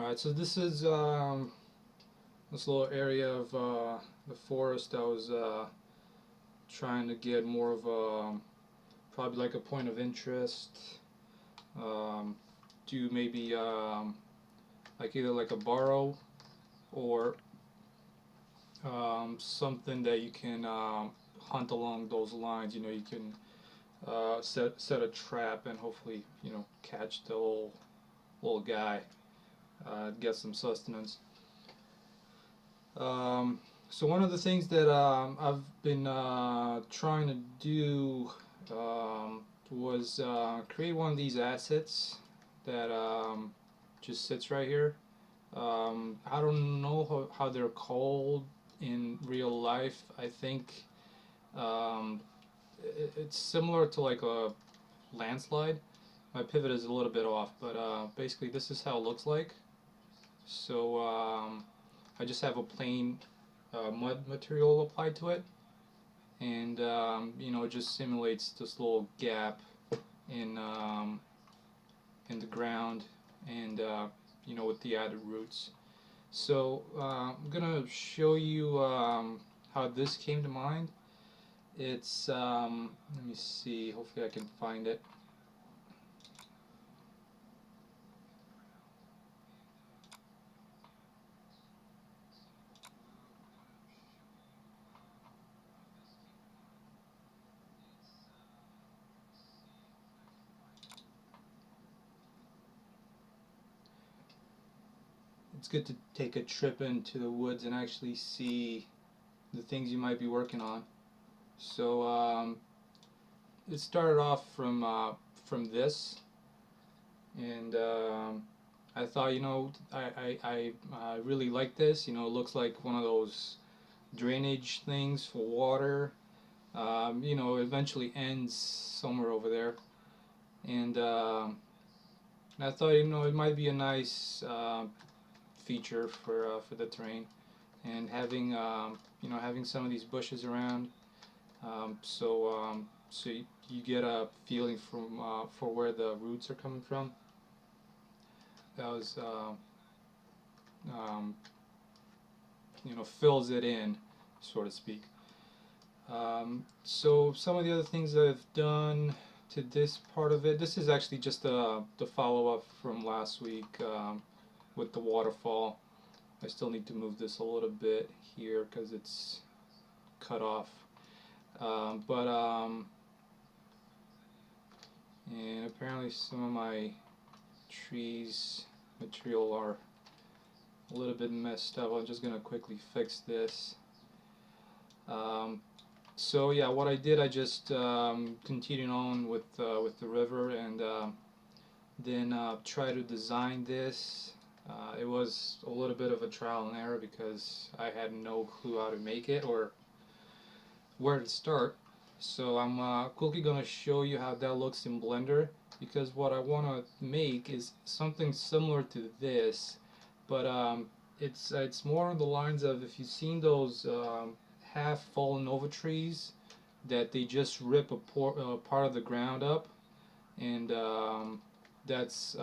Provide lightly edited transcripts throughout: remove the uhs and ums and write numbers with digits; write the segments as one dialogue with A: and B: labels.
A: Alright, so this is this little area of the forest I was trying to get more of a, probably like a point of interest. Um, do maybe like either like a burrow or something that you can hunt along those lines. You know, you can set a trap and hopefully catch the little guy, get some sustenance. Um, so one of the things that I've been trying to do was create one of these assets that just sits right here. I don't know how they're called in real life. I think um, it's similar to like a landslide. My pivot is a little bit off, but basically this is how it looks like. So I just have a plain mud material applied to it, and it just simulates this little gap in in the ground, and with the added roots. So I'm gonna show you how this came to mind. It's let me see. Hopefully I can find it. It's good to take a trip into the woods and actually see the things you might be working on. So it started off from this, and I thought, I really like this. You know, it looks like one of those drainage things for water. Eventually ends somewhere over there, and I thought, it might be a nice feature for the terrain, and having some of these bushes around, so you get a feeling for where the roots are coming from. That was um, fills it in, so to speak. So some of the other things I've done to this part of it. This is actually just the follow up from last week with the waterfall. I still need to move this a little bit here because it's cut off. But and apparently some of my trees material are a little bit messed up. I'm just gonna quickly fix this. Um, so yeah, what I did, I just continued on with the river, and then try to design this. It was a little bit of a trial and error because I had no clue how to make it or where to start. So I'm quickly going to show you how that looks in Blender, because what I want to make is something similar to this, but it's more on the lines of, if you've seen those half fallen over trees that they just rip part of the ground up, and that's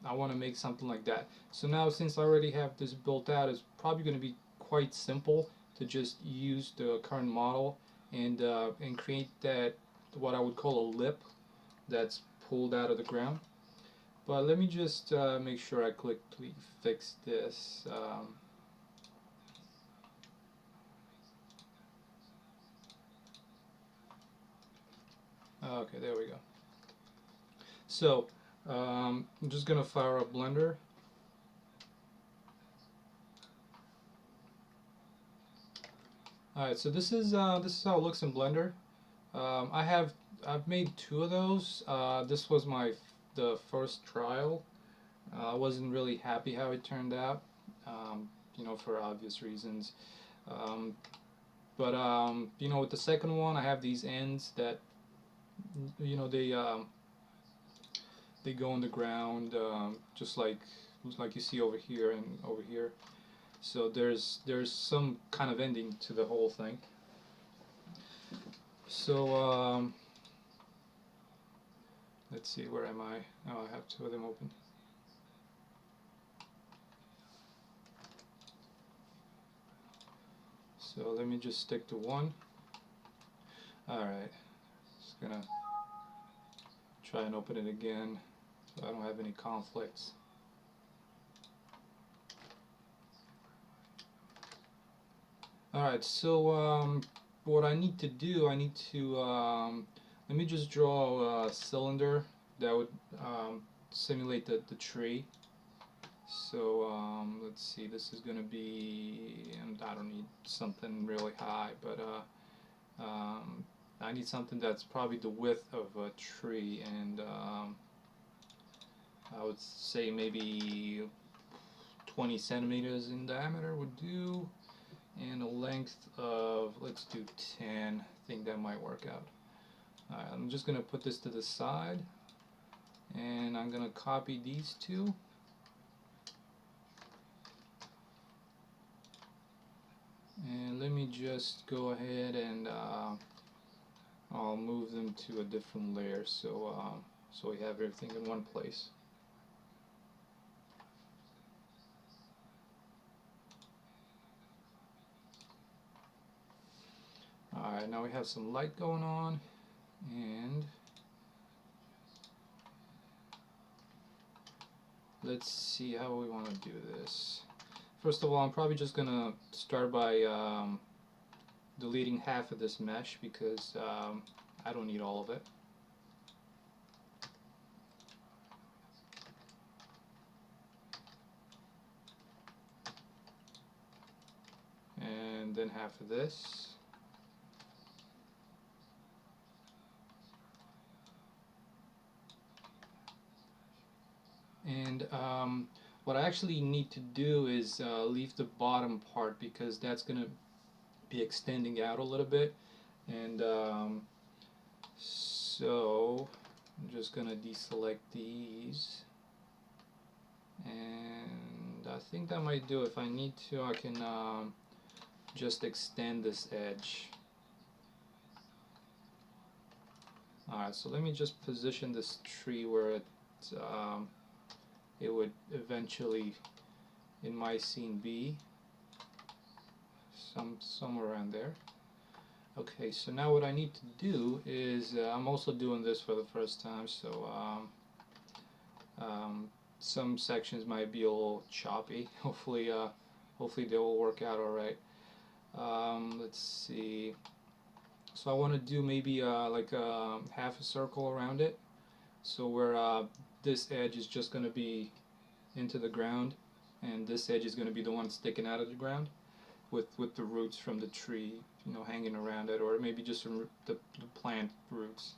A: I want to make something like that. So now, since I already have this built out, it's probably going to be quite simple to just use the current model and create that, what I would call a lip that's pulled out of the ground. But let me just make sure I quickly fix this. Okay, there we go. So I'm just gonna fire up Blender. Alright, so this is how it looks in Blender. I've made two of those. This was the first trial. I wasn't really happy how it turned out, for obvious reasons. Um, but with the second one, I have these ends that they go on the ground, just like you see over here and over here. So there's some kind of ending to the whole thing. So let's see, where am I? Oh, I have two of them open. So let me just stick to one. Alright, just gonna try and open it again so I don't have any conflicts. Alright, so what I need to do, I need to let me just draw a cylinder that would simulate the tree. So let's see, this is going to be, I don't need something really high, but I need something that's probably the width of a tree, and I would say maybe 20 centimeters in diameter would do, and a length of, let's do 10. I think that might work out. Alright, I'm just going to put this to the side, and I'm going to copy these two. And let me just go ahead and I'll move them to a different layer so so we have everything in one place. Alright, now we have some light going on, and let's see how we want to do this. First of all, I'm probably just going to start by deleting half of this mesh because I don't need all of it. And then half of this. And what I actually need to do is leave the bottom part because that's going to be extending out a little bit. And so I'm just going to deselect these. And I think that might do it. If I need to, I can just extend this edge. Alright, so let me just position this tree where it would eventually, in my scene, be somewhere around there. Okay, so now what I need to do is I'm also doing this for the first time, so some sections might be a little choppy. Hopefully they will work out all right. Let's see. So I want to do maybe like half a circle around it, so where this edge is just going to be into the ground, and this edge is going to be the one sticking out of the ground, with the roots from the tree, you know, hanging around it, or maybe just some the plant roots.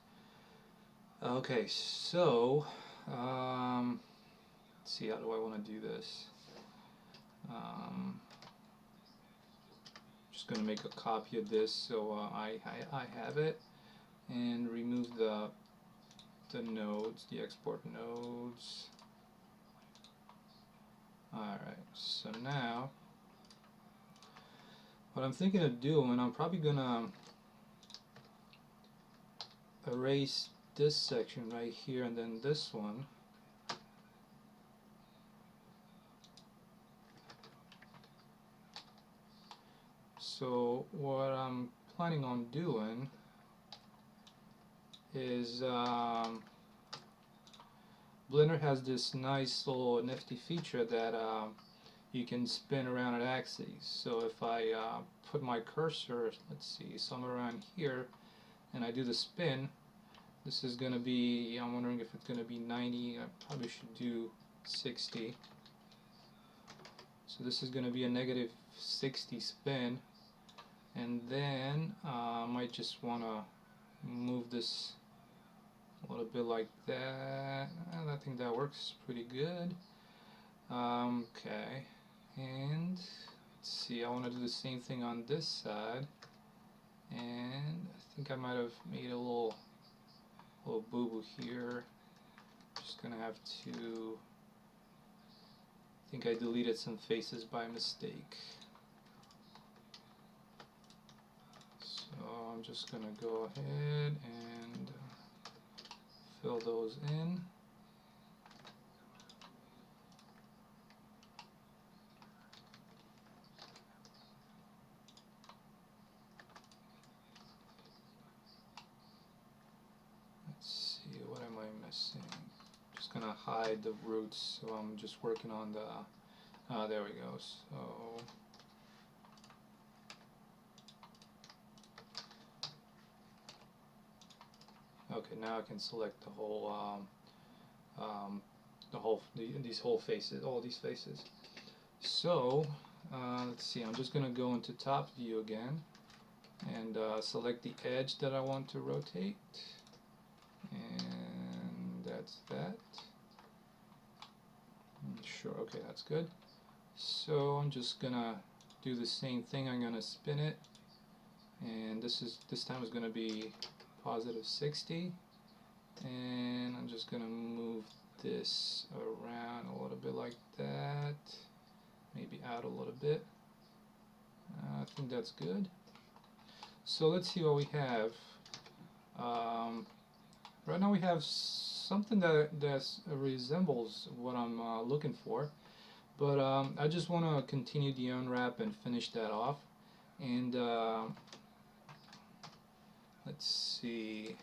A: Okay, so let's see, how do I want to do this? Just going to make a copy of this so I have it, and remove the nodes, the export nodes. Alright, so now what I'm thinking of doing, I'm probably gonna erase this section right here and then this one. So what I'm planning on doing is Blender has this nice little nifty feature that you can spin around an axis. So if I put my cursor, let's see, somewhere around here, and I do the spin, this is going to be, I'm wondering if it's going to be 90, I probably should do 60. So this is going to be a negative 60 spin, and then I might just want to move this a little bit like that, and I think that works pretty good. Okay, and let's see, I want to do the same thing on this side, and I think I might have made a little boo-boo here. Just gonna have to, I think I deleted some faces by mistake. So I'm just gonna go ahead and fill those in. see. Just gonna hide the roots, so I'm just working on the. There we go. So. Okay, now I can select the whole, these whole faces, all these faces. So, let's see, I'm just gonna go into top view again, and select the edge that I want to rotate, and that's that. Sure, okay, that's good. So I'm just gonna do the same thing. I'm gonna spin it, and this time is gonna be positive 60, and I'm just gonna move this around a little bit like that, maybe out a little bit. I think that's good. So let's see what we have. Right now we have something that resembles what I'm looking for, but I just want to continue the unwrap and finish that off. And let's see,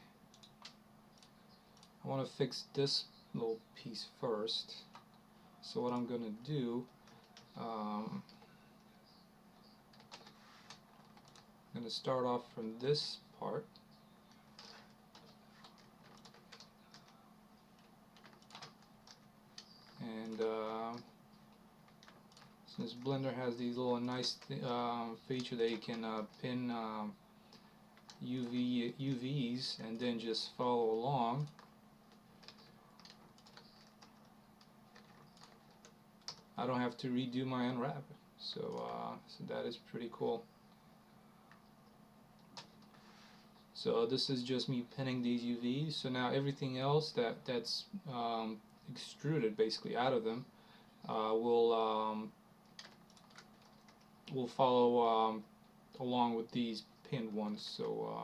A: I want to fix this little piece first. So what I'm gonna do, I'm gonna start off from this part, and since Blender has these little nice feature that you can pin UVs and then just follow along. I don't have to redo my unwrap, so that is pretty cool. So this is just me pinning these UVs. So now everything else that's extruded basically out of them will follow along with these pinned ones. So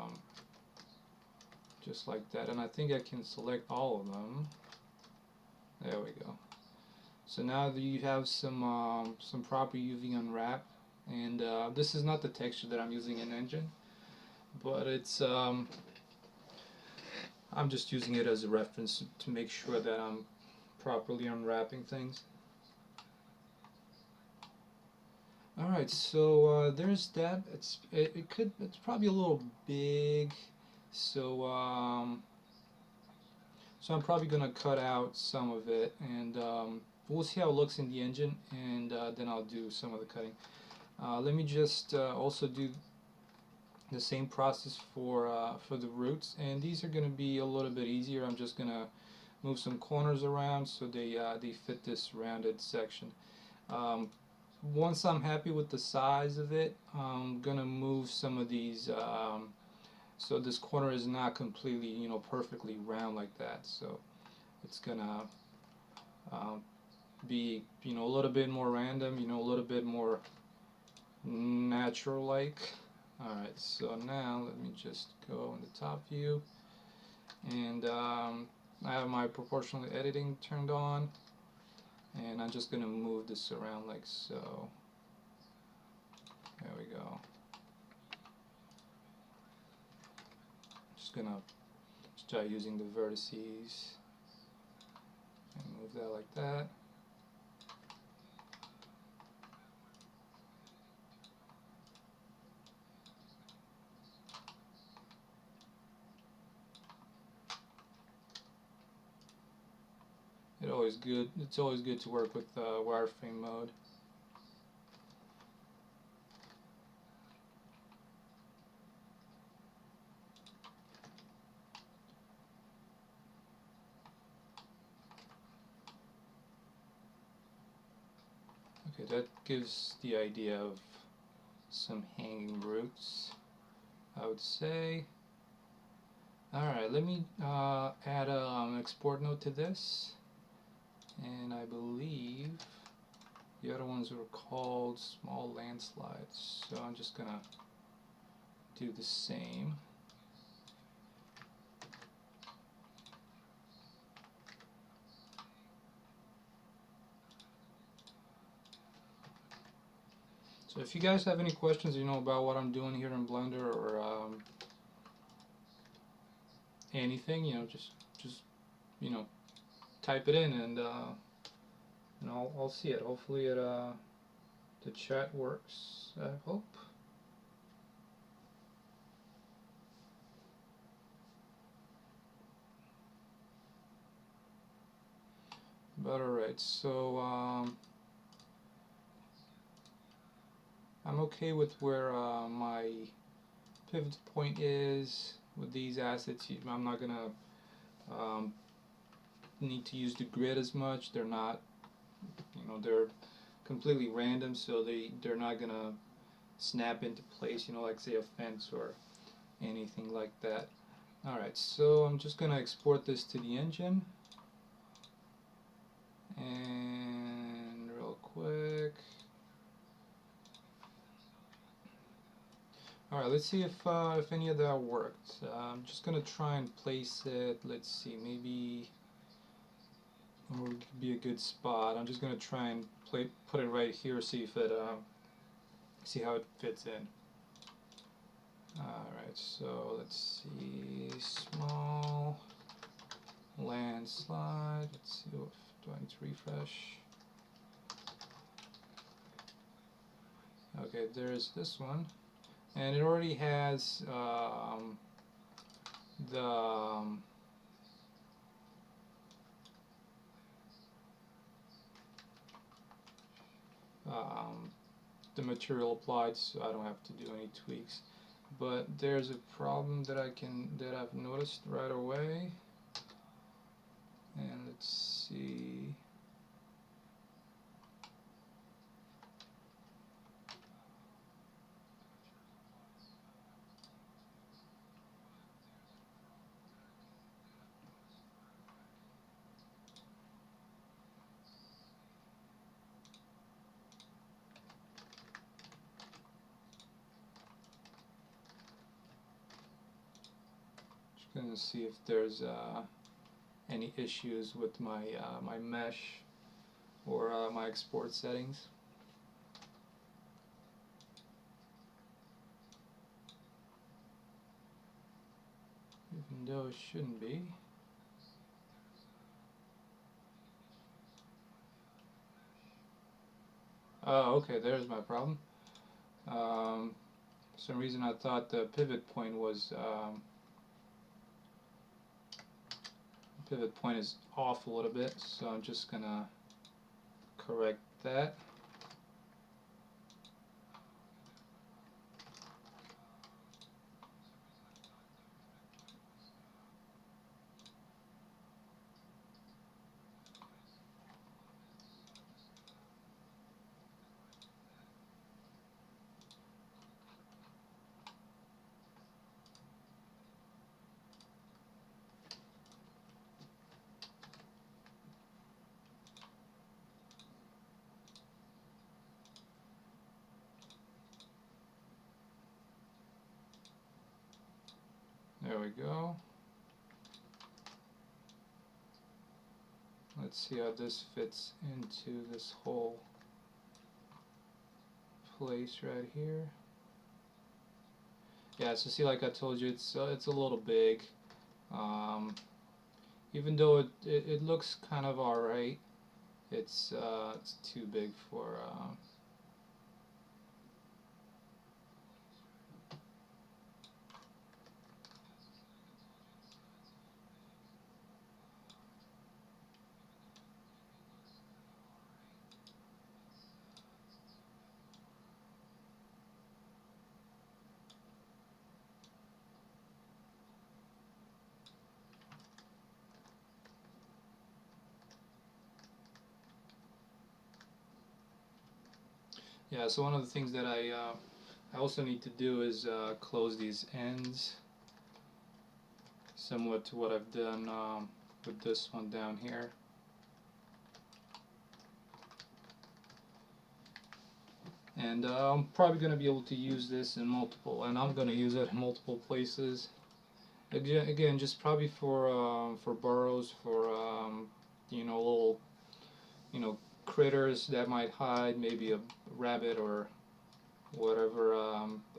A: just like that, and I think I can select all of them. There we go. So now that you have some proper UV unwrap, and this is not the texture that I'm using in Engine, but it's I'm just using it as a reference to make sure that I'm properly unwrapping things. All right, so there's that. It's probably a little big, so so I'm probably gonna cut out some of it, and we'll see how it looks in the engine, and then I'll do some of the cutting. Let me just also do the same process for the roots, and these are going to be a little bit easier. I'm just going to move some corners around so they fit this rounded section. Once I'm happy with the size of it, I'm going to move some of these so this corner is not completely, perfectly round like that. So it's going to be, a little bit more random, a little bit more natural-like. Alright, so now let me just go in the top view, and I have my proportional editing turned on, and I'm just going to move this around like so. There we go. Just going to start using the vertices and move that like that. It's always good to work with wireframe mode. Okay, that gives the idea of some hanging roots, I would say. Alright, let me add an export note to this, and I believe the other ones were called small landslides, so I'm just gonna do the same. So if you guys have any questions, about what I'm doing here in Blender, or anything, just you know, type it in, and I'll see it. Hopefully the chat works, I hope. But alright, so I'm okay with where my pivot point is with these assets. I'm not gonna need to use the grid as much. They're not, they're completely random, so they're not gonna snap into place, like say a fence or anything like that. Alright, so I'm just gonna export this to the engine, and real quick. Alright, let's see if any of that worked. I'm just gonna try and place it. Let's see, maybe or it could be a good spot. I'm just gonna try and put it right here. See if it see how it fits in. Alright, so let's see, small landslide. Let's see, do I need to refresh? Okay, there's this one, and it already has the material applied, so I don't have to do any tweaks. But there's a problem that I've noticed right away, and let's see. Just gonna see if there's any issues with my my mesh or my export settings. Even though it shouldn't be. Oh, okay, there's my problem. For some reason I thought the pivot point was pivot point is off a little bit, so I'm just gonna correct that. There we go. Let's see how this fits into this whole place right here. Yeah, so see, like I told you, it's a little big. Even though it looks kind of alright, it's too big for yeah. So one of the things that I also need to do is close these ends, somewhat to what I've done with this one down here. And I'm probably going to be able to use this in multiple, and I'm going to use it in multiple places. Again, just probably for burrows, for little critters that might hide, maybe a rabbit or whatever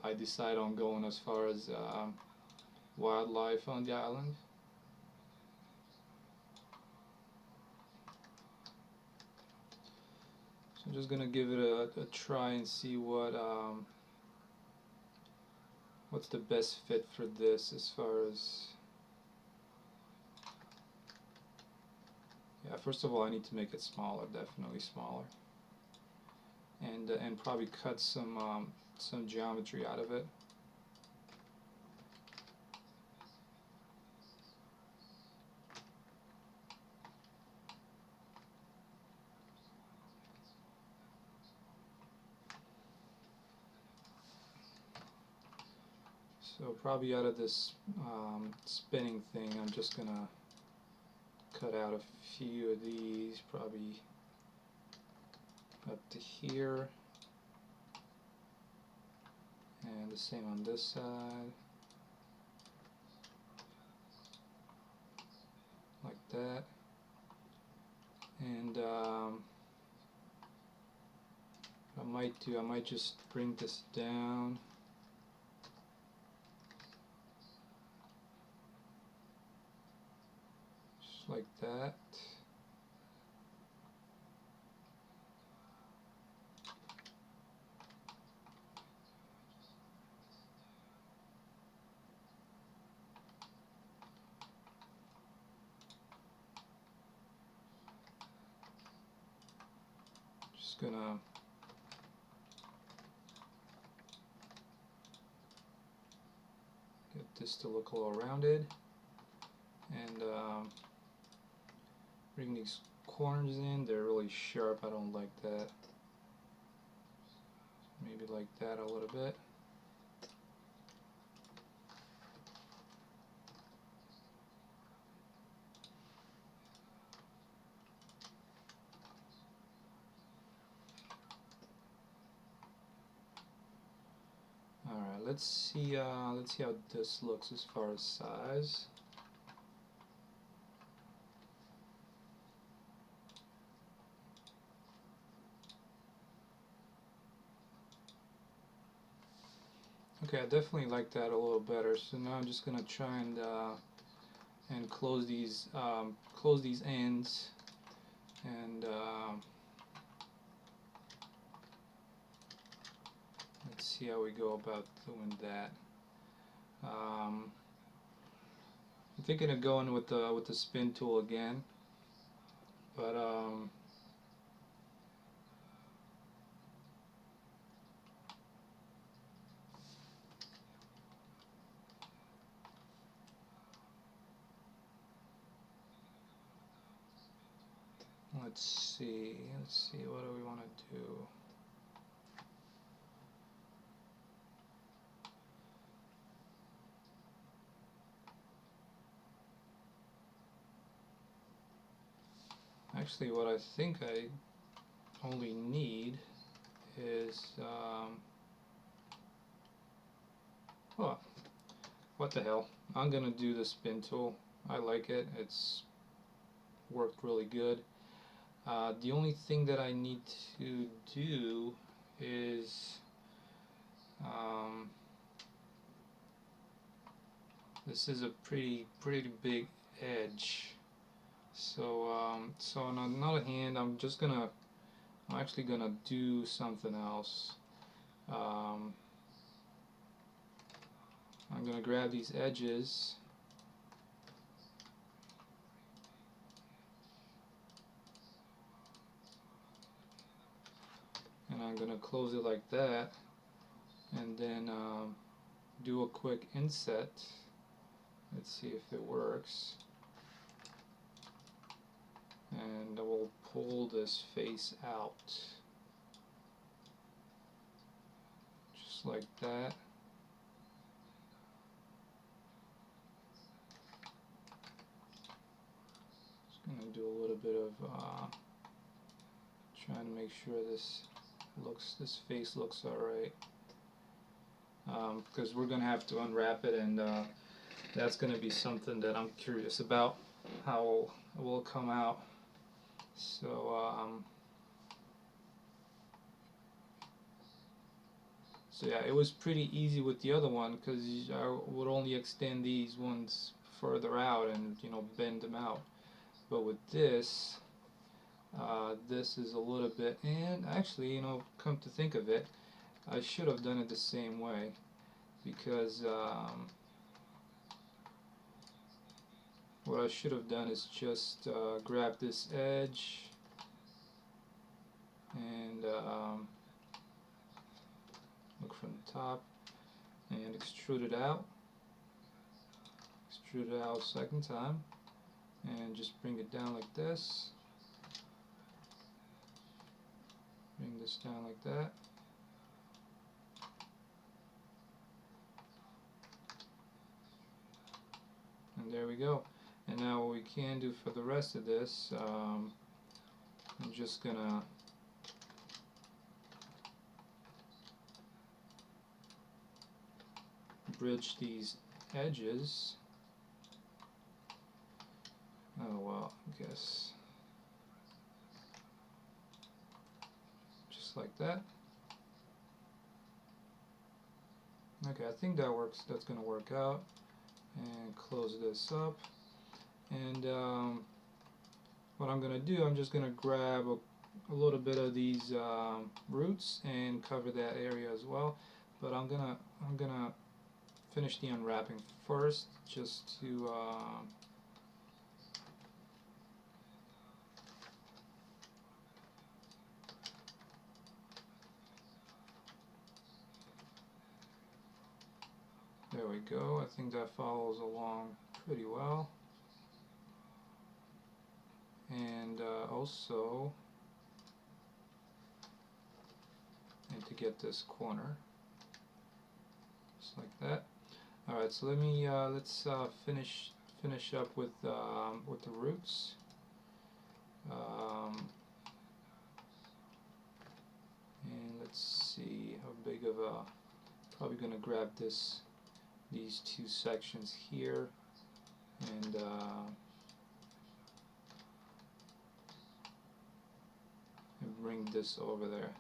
A: I decide on going as far as wildlife on the island. I'm just gonna give it a try and see what's the best fit for this as far as, yeah, first of all I need to make it smaller, definitely smaller, and probably cut some geometry out of it. So probably out of this spinning thing, I'm just gonna cut out a few of these, probably up to here, and the same on this side, like that. And I might just bring this down. Just like that. Just gonna get this to look all rounded, and bring these corners in. They're really sharp. I don't like that. Maybe like that a little bit. Alright, let's see how this looks as far as size. Okay, I definitely like that a little better. So now I'm just gonna try and close these ends, and let's see how we go about doing that. I'm thinking of going with the spin tool again, but let's see, what do we want to do? Actually, what I think I only need is, oh, what the hell. I'm gonna do the spin tool. I like it. It's worked really good. The only thing that I need to do is this is a pretty big edge. So so on another hand, I'm actually gonna do something else. I'm gonna grab these edges, and I'm gonna close it like that, and then do a quick inset. Let's see if it works. And we'll pull this face out, just like that. Just gonna do a little bit of trying to make sure this face looks alright, because we're gonna have to unwrap it, and that's gonna be something that I'm curious about, how it will come out. So so yeah, it was pretty easy with the other one, because I would only extend these ones further out and bend them out. But with this, This is a little bit, and actually, you know, come to think of it, I should have done it the same way, because what I should have done is just grab this edge and look from the top and extrude it out. Extrude it out a second time and just bring it down like this. Bring this down like that. And there we go. And now what we can do for the rest of this, I'm just gonna bridge these edges. Oh well, I guess just like that. Okay, I think that works. That's gonna work out. And close this up. And what I'm gonna do, I'm just gonna grab a little bit of these roots and cover that area as well. But I'm gonna finish the unwrapping first, just to there we go. I think that follows along pretty well. And also, and to get this corner, just like that. All right, so let's finish up with the roots. And let's see how big of a. Probably gonna grab these two sections here, and bring this over there.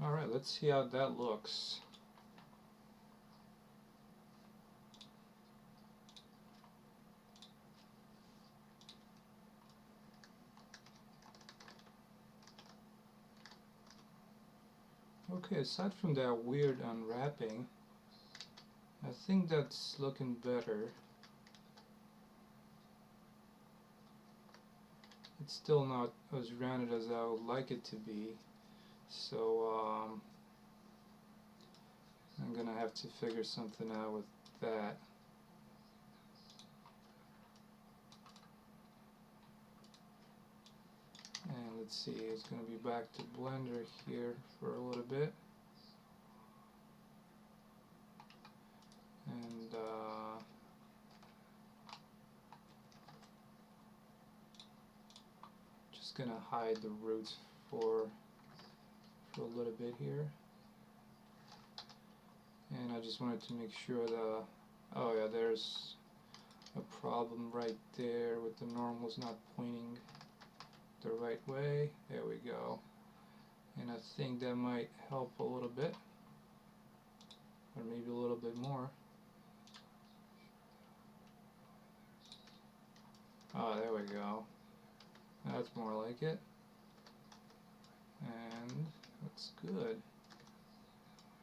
A: Alright, let's see how that looks. Okay, aside from that weird unwrapping, I think that's looking better. It's still not as rounded as I would like it to be, so I'm gonna have to figure something out with that. And let's see, it's gonna be back to Blender here for a little bit. And just gonna hide the roots for a little bit here. And I just wanted to make sure that, oh yeah, there's a problem right there with the normals not pointing the right way. There we go. And I think that might help a little bit, or maybe a little bit more. Oh, there we go. That's more like it. And that's good.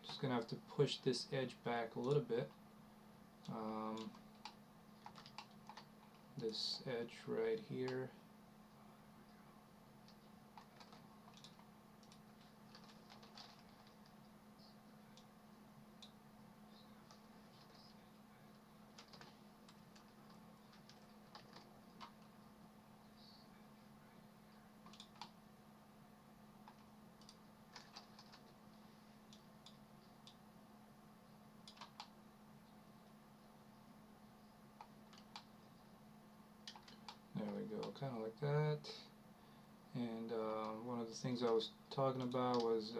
A: Just gonna have to push this edge back a little bit. This edge right here. kind of like that. And one of the things I was talking about was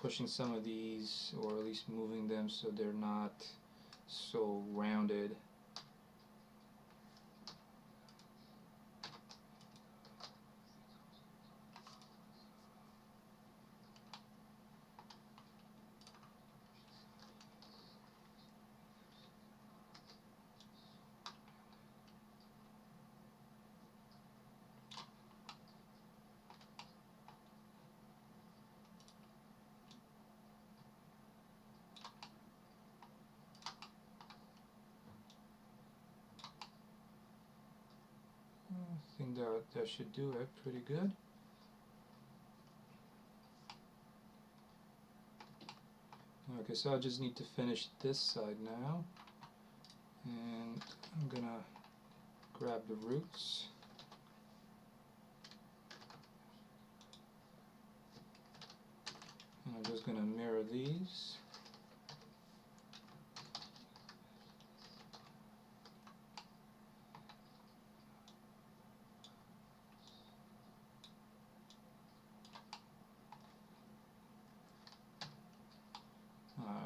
A: pushing some of these, or at least moving them so they're not so rounded. I think that should do it pretty good. Okay, so I just need to finish this side now, and I'm gonna grab the roots. And I'm just gonna mirror these.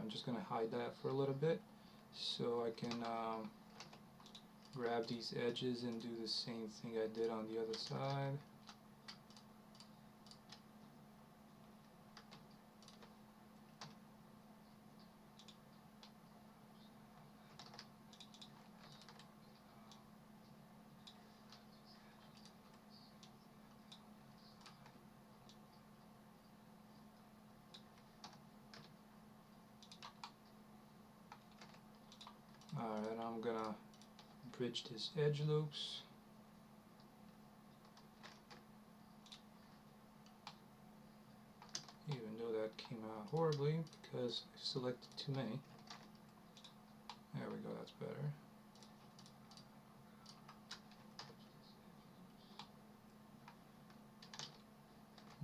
A: I'm just going to hide that for a little bit so I can grab these edges and do the same thing I did on the other side. Alright, I'm gonna bridge this edge loops. Even though that came out horribly because I selected too many. There we go, that's better.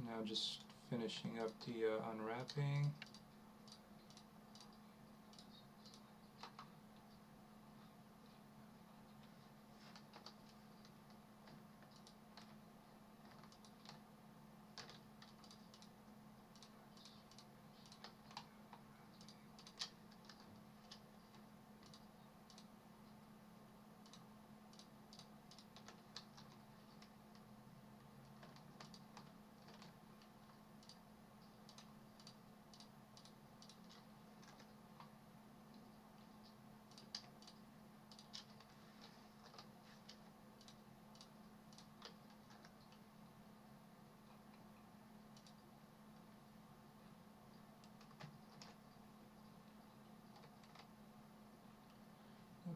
A: Now just finishing up the unwrapping.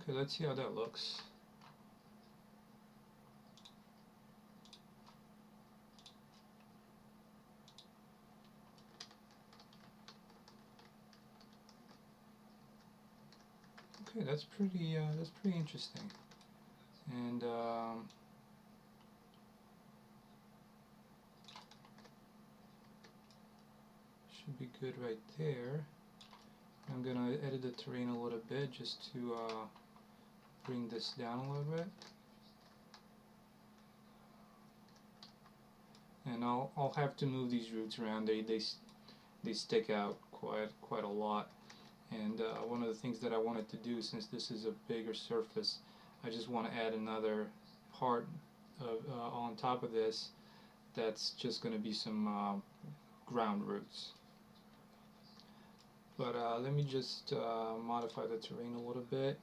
A: Okay, let's see how that looks. Okay, that's pretty interesting, and should be good right there. I'm gonna edit the terrain a little bit just to bring this down a little bit, and I'll have to move these roots around. They stick out quite a lot. And one of the things that I wanted to do, since this is a bigger surface, I just want to add another part of, on top of this that's just going to be some ground roots. But let me just modify the terrain a little bit.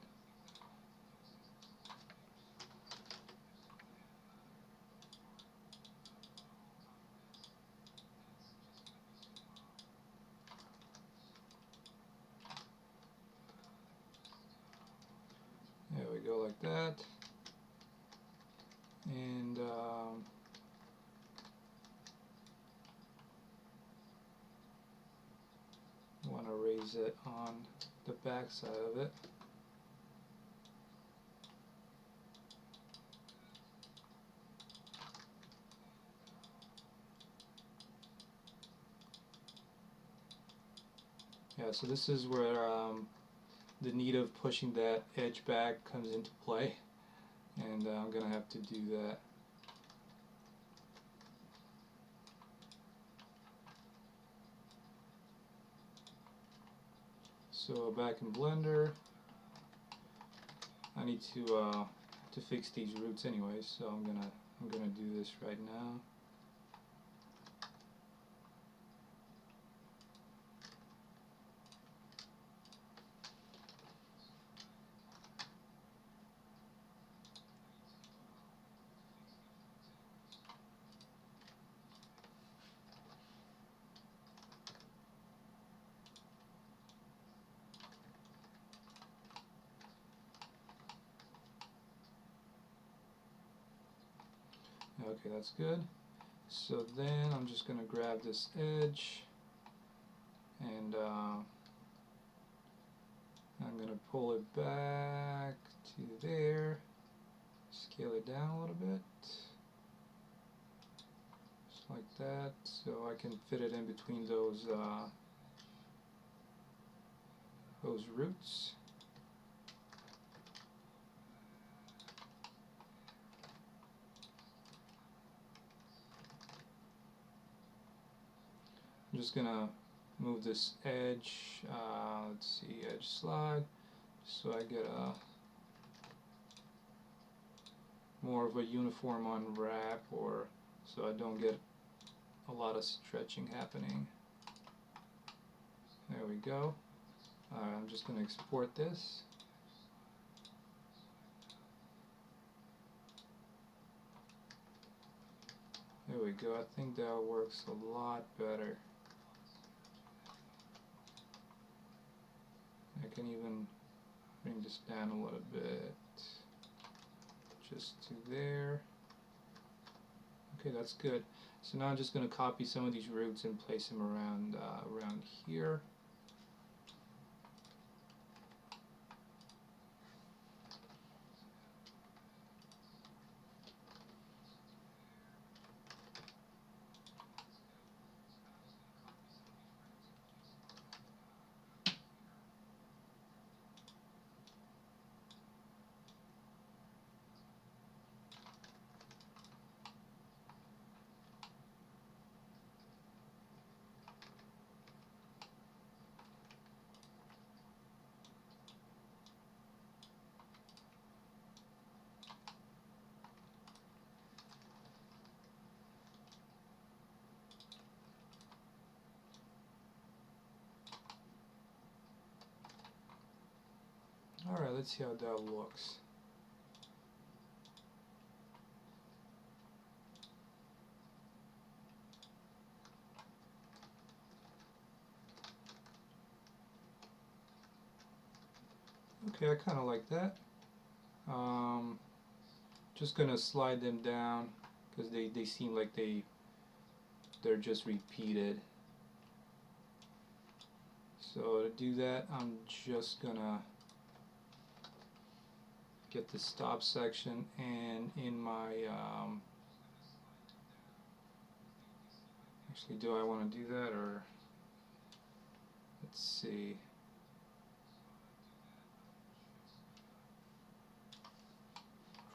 A: There we go, like that. And want to raise it on the back side of it. Yeah, so this is where the need of pushing that edge back comes into play, and I'm gonna have to do that. So back in Blender, I need to fix these roots anyway, so I'm gonna do this right now. Okay, that's good. So then I'm just gonna grab this edge, and I'm gonna pull it back to there, scale it down a little bit, just like that, so I can fit it in between those roots. I'm just gonna move this edge, let's see, edge slide, so I get a more of a uniform unwrap, or so I don't get a lot of stretching happening. There we go. I'm just going to export this. There we go. I think that works a lot better. I can even bring this down a little bit, just to there. Okay, that's good. So now I'm just going to copy some of these roots and place them around here. Alright, let's see how that looks. Okay, I kind of like that. Just gonna slide them down because they seem like they're just repeated. So to do that, I'm just gonna get the stop section, and in my actually, do I want to do that, or let's see.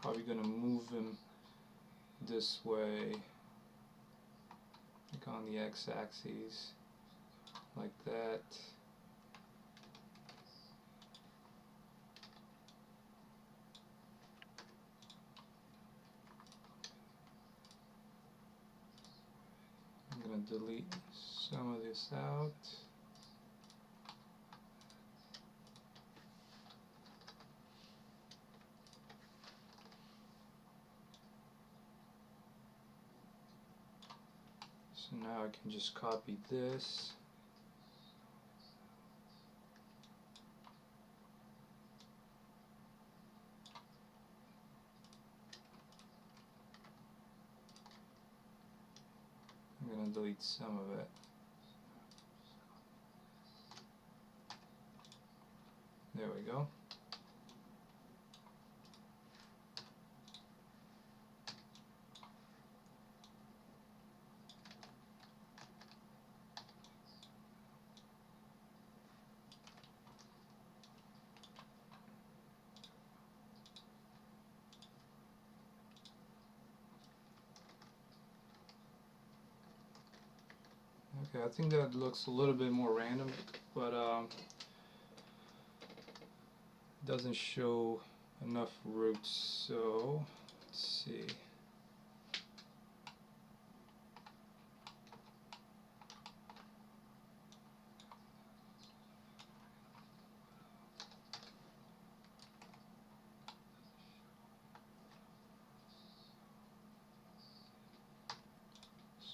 A: Probably gonna move them this way, like on the x-axis, like that. I'm gonna delete some of this out. So now I can just copy this. I'm going to delete some of it. There we go. Okay, I think that looks a little bit more random, but doesn't show enough roots, so let's see.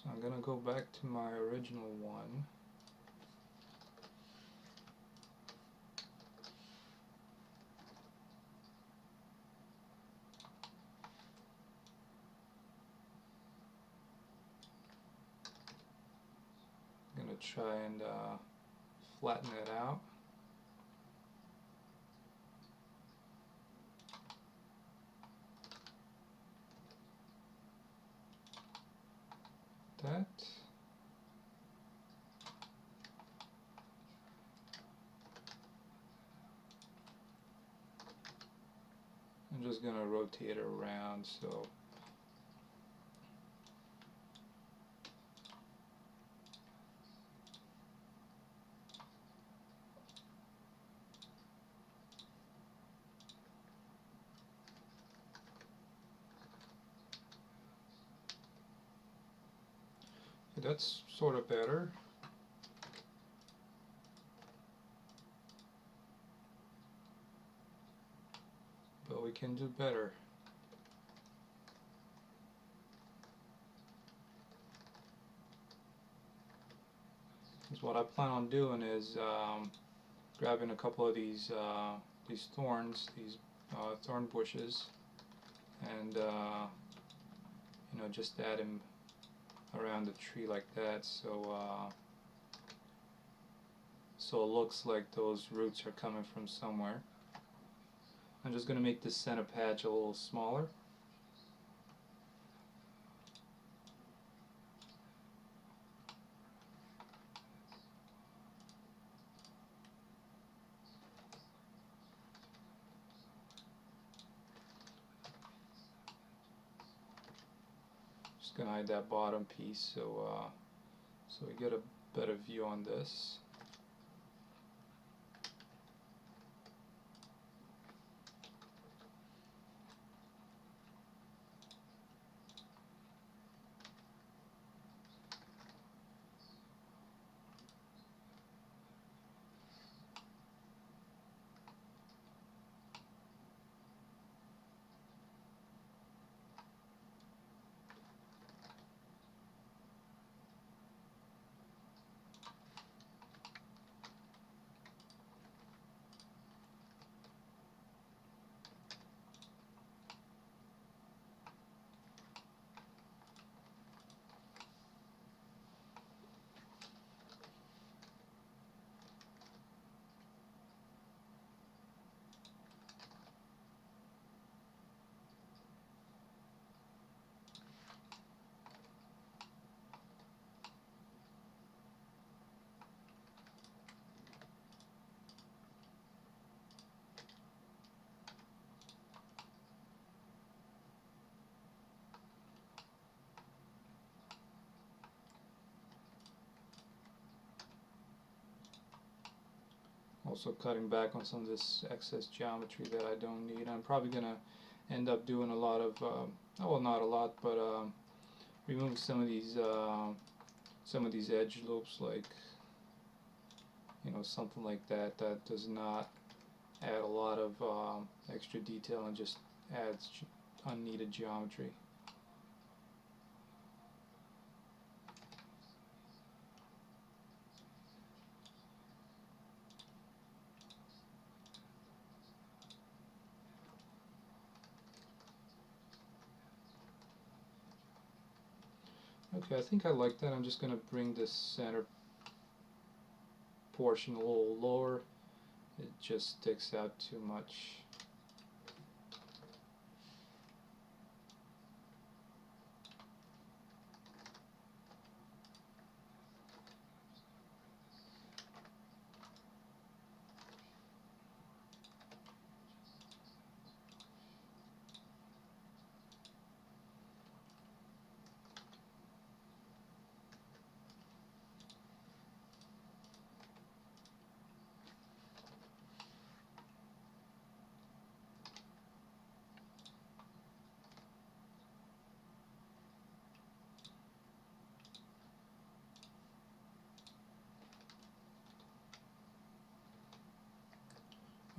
A: So I'm gonna go back to my original one. I'm gonna try and flatten it out. That. I'm just gonna rotate it around so that's sort of better. But we can do better. Because what I plan on doing is grabbing a couple of these thorns, these thorn bushes, and you know, just add them around the tree like that, so so it looks like those roots are coming from somewhere. I'm just going to make this center patch a little smaller. Just going to hide that bottom piece so so we get a better view on this. Also cutting back on some of this excess geometry that I don't need. I'm probably going to end up doing a lot of, well, not a lot, but remove some of these edge loops, like, you know, something like that that does not add a lot of extra detail and just adds unneeded geometry. Okay, I think I like that. I'm just going to bring this center portion a little lower. It just sticks out too much.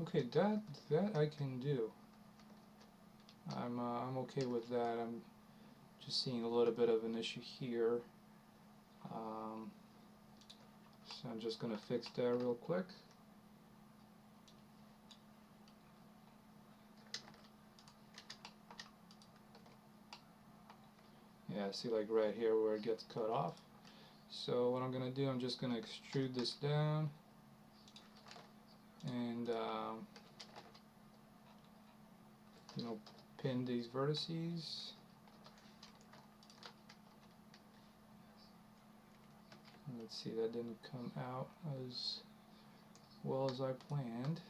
A: Okay, that I can do. I'm okay with that. I'm just seeing a little bit of an issue here. Um, so I'm just gonna fix that real quick. Yeah, see, like right here where it gets cut off. So what I'm gonna do, I'm just gonna extrude this down and you know, pin these vertices. Let's see, that didn't come out as well as I planned.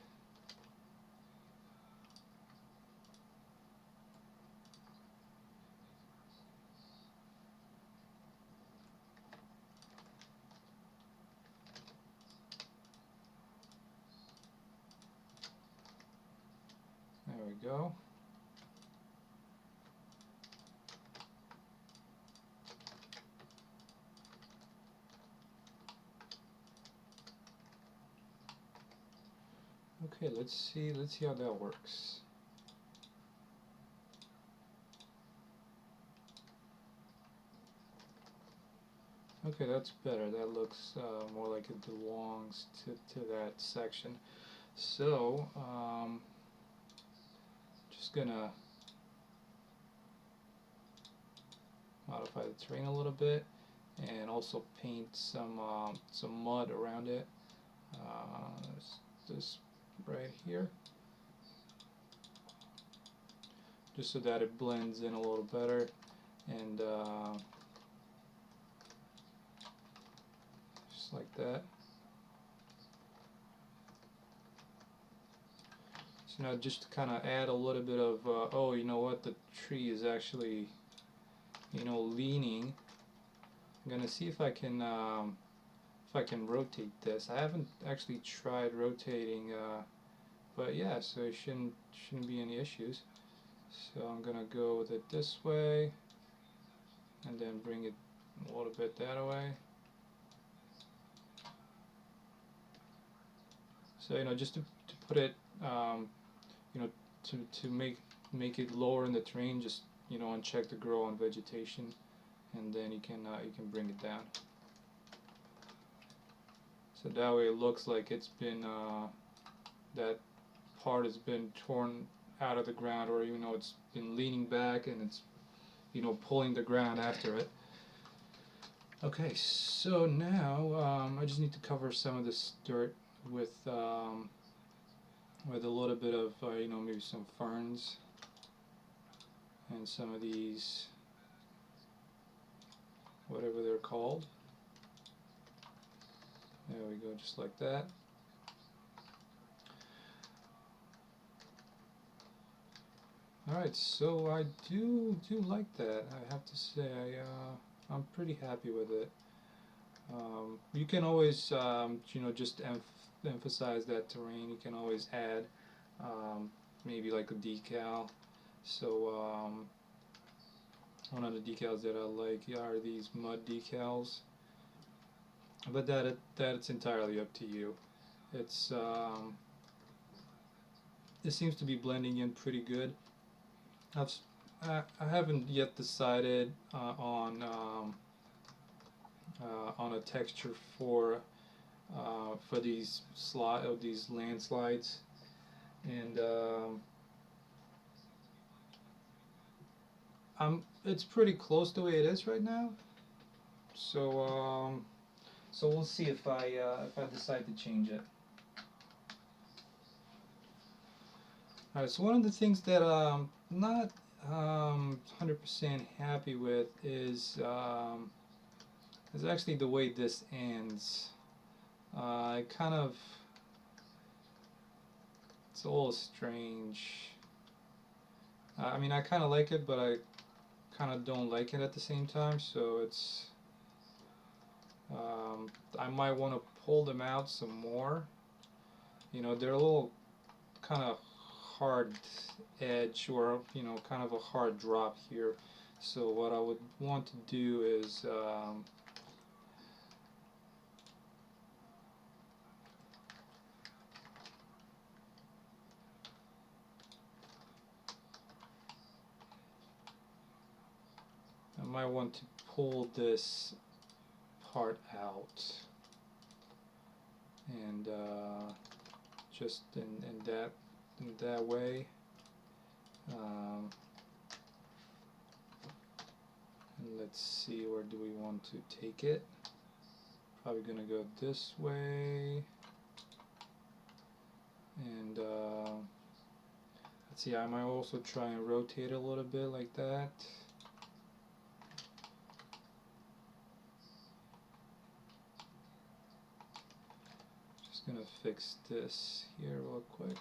A: There we go. Okay, let's see how that works. Okay, that's better. That looks more like it belongs to that section. So, just gonna modify the terrain a little bit and also paint some mud around it. This right here, just so that it blends in a little better, and just like that. So now just to kind of add a little bit of oh, you know what, the tree is actually, you know, leaning. I'm gonna see if I can rotate this. I haven't actually tried rotating, but yeah, so it shouldn't be any issues. So I'm gonna go with it this way, and then bring it a little bit that way. So you know, just to put it, you know, to make it lower in the terrain, just you know, uncheck the grow on vegetation, and then you can bring it down. So that way it looks like it's been that part has been torn out of the ground, or you know, it's been leaning back and it's, you know, pulling the ground after it. Okay, so now I just need to cover some of this dirt with a little bit of you know, maybe some ferns and some of these, whatever they're called. There we go, just like that. Alright, so I do like that, I have to say. I'm pretty happy with it. You can always, you know, just emphasize that terrain. You can always add maybe like a decal. So one of the decals that I like are these mud decals, but that's entirely up to you. It's it seems to be blending in pretty good. I haven't yet decided on a texture for these these landslides, and it's pretty close to the way it is right now. So so we'll see if I decide to change it. Alright, so one of the things that I'm not 100% happy with is actually the way this ends. It kind of, it's a little strange. I mean, I kind of like it, but I kind of don't like it at the same time. So it's, I might want to pull them out some more. You know, they're a little kind of hard edge, or you know, kind of a hard drop here. So what I would want to do is might want to pull this part out, and just in that way. And let's see, where do we want to take it? Probably gonna go this way, and let's see, I might also try and rotate it a little bit like that. Just gonna fix this here real quick.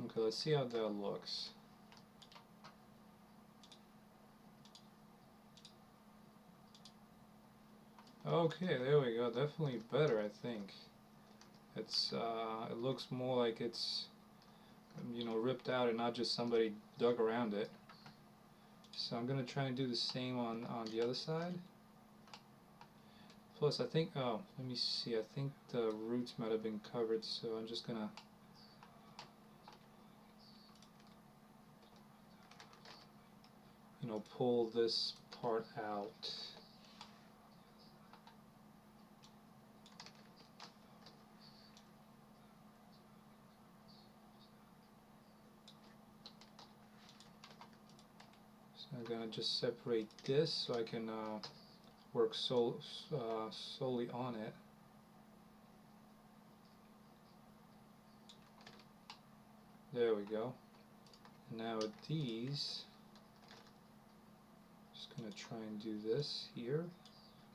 A: Okay, let's see how that looks. Okay, there we go. Definitely better, I think. It's it looks more like it's, you know, ripped out and not just somebody dug around it. So I'm gonna try and do the same on the other side. Plus, I think, oh, let me see. I think the roots might have been covered, so I'm just gonna pull this part out. So I'm gonna just separate this so I can work solely on it. There we go. And now with these, just gonna try and do this here,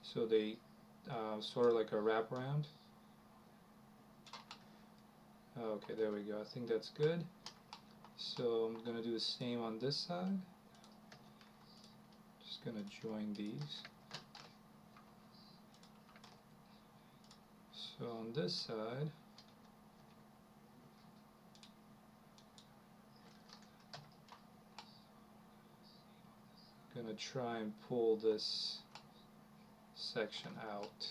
A: so they sort of like a wraparound. Okay, there we go. I think that's good. So I'm gonna do the same on this side. Just gonna join these. So on this side, I'm gonna try and pull this section out.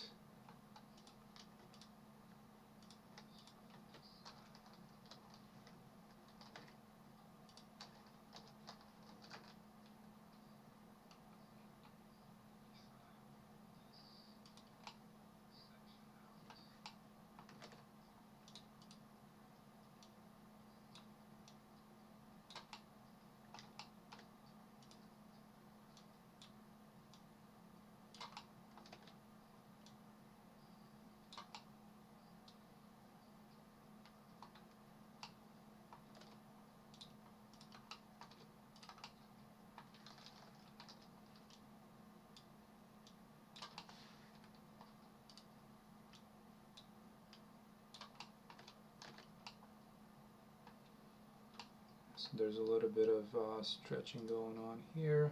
A: So there's a little bit of stretching going on here.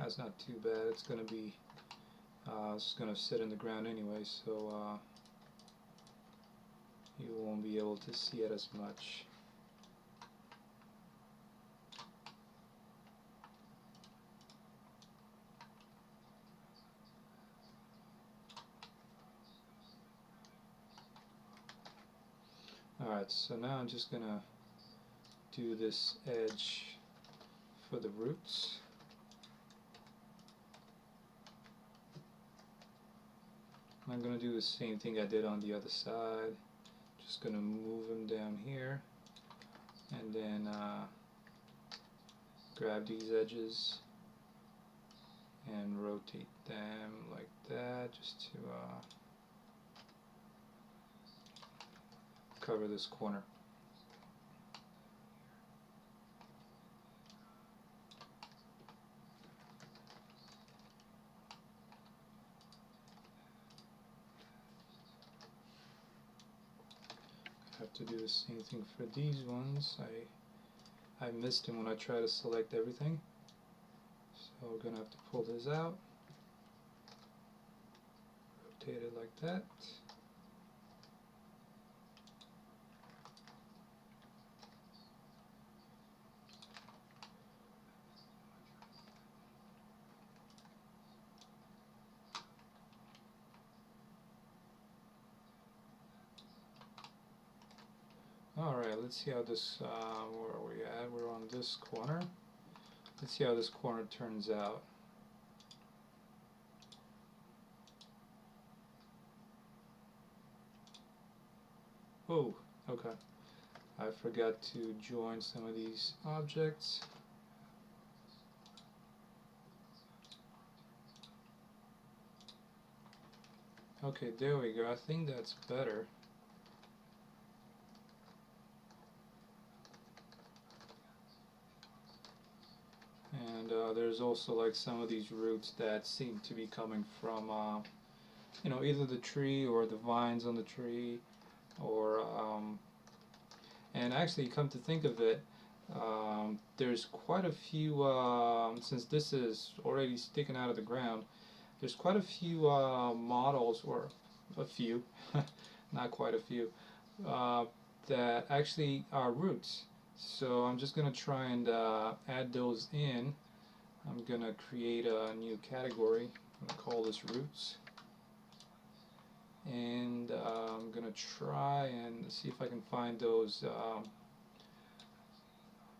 A: It's not too bad. It's gonna be sit in the ground anyway, so you won't be able to see it as much. Alright, so now I'm just gonna do this edge for the roots. I'm going to do the same thing I did on the other side. Just going to move them down here, and then grab these edges and rotate them like that, just to cover this corner. have to do the same thing for these ones. I missed them when I tried to select everything. So we're going to have to pull this out, rotate it like that. Alright, let's see how this, where are we at? We're on this corner. Let's see how this corner turns out. Oh, okay. I forgot to join some of these objects. Okay, there we go. I think that's better. And there's also like some of these roots that seem to be coming from, you know, either the tree or the vines on the tree, or and actually, come to think of it, there's quite a few, since this is already sticking out of the ground, there's quite a few models, or a few, not quite a few, that actually are roots. So I'm just going to try and add those in. I'm going to create a new category. I'm going to call this roots. And I'm going to try and see if I can find those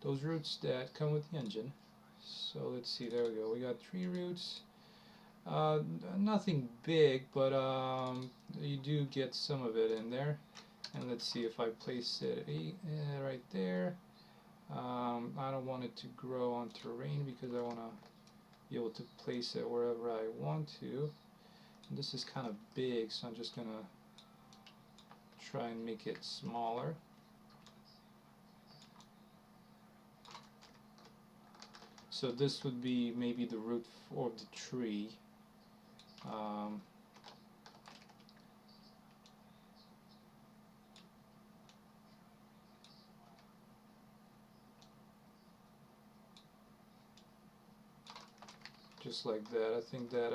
A: roots that come with the engine. So let's see, there we go. We got 3 roots. Nothing big, but you do get some of it in there. And let's see if I place it right there. I don't want it to grow on terrain because I want to be able to place it wherever I want to. And this is kind of big, so I'm just going to try and make it smaller. So this would be maybe the root of the tree. Just like that. I think that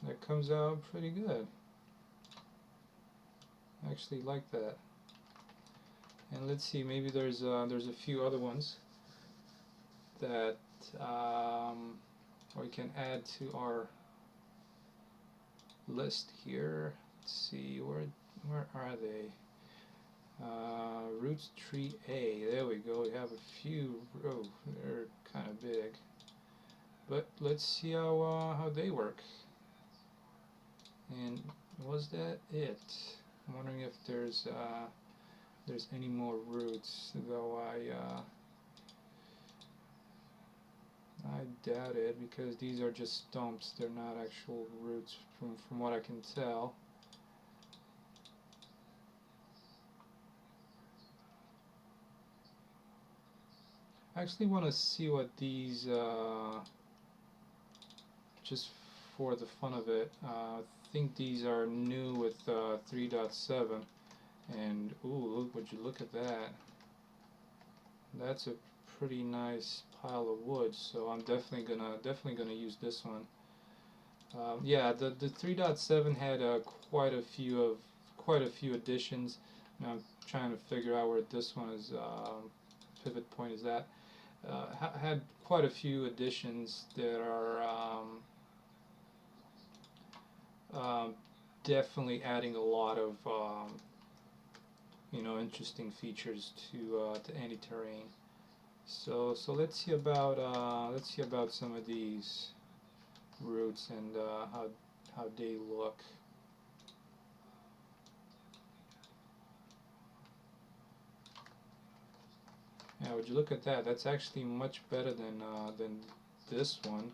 A: that comes out pretty good. I actually like that. And let's see, maybe there's a few other ones that we can add to our list here. Let's see, where are they? Roots tree A. There we go. We have a few. Oh, they're kind of big. But let's see how they work. And was that it? I'm wondering if there's any more roots, though I doubt it, because these are just stumps. They're not actual roots from what I can tell. I actually want to see what these, just for the fun of it, I think these are new with 3.7, and ooh, would you look at that? That's a pretty nice pile of wood, so I'm definitely gonna use this one. Yeah, the 3.7 had quite a few additions. Now I'm trying to figure out where this one is. Pivot point is at. Had quite a few additions that are definitely adding a lot of you know, interesting features to any terrain. So let's see about some of these roots and how they look. Yeah, would you look at that? That's actually much better than this one,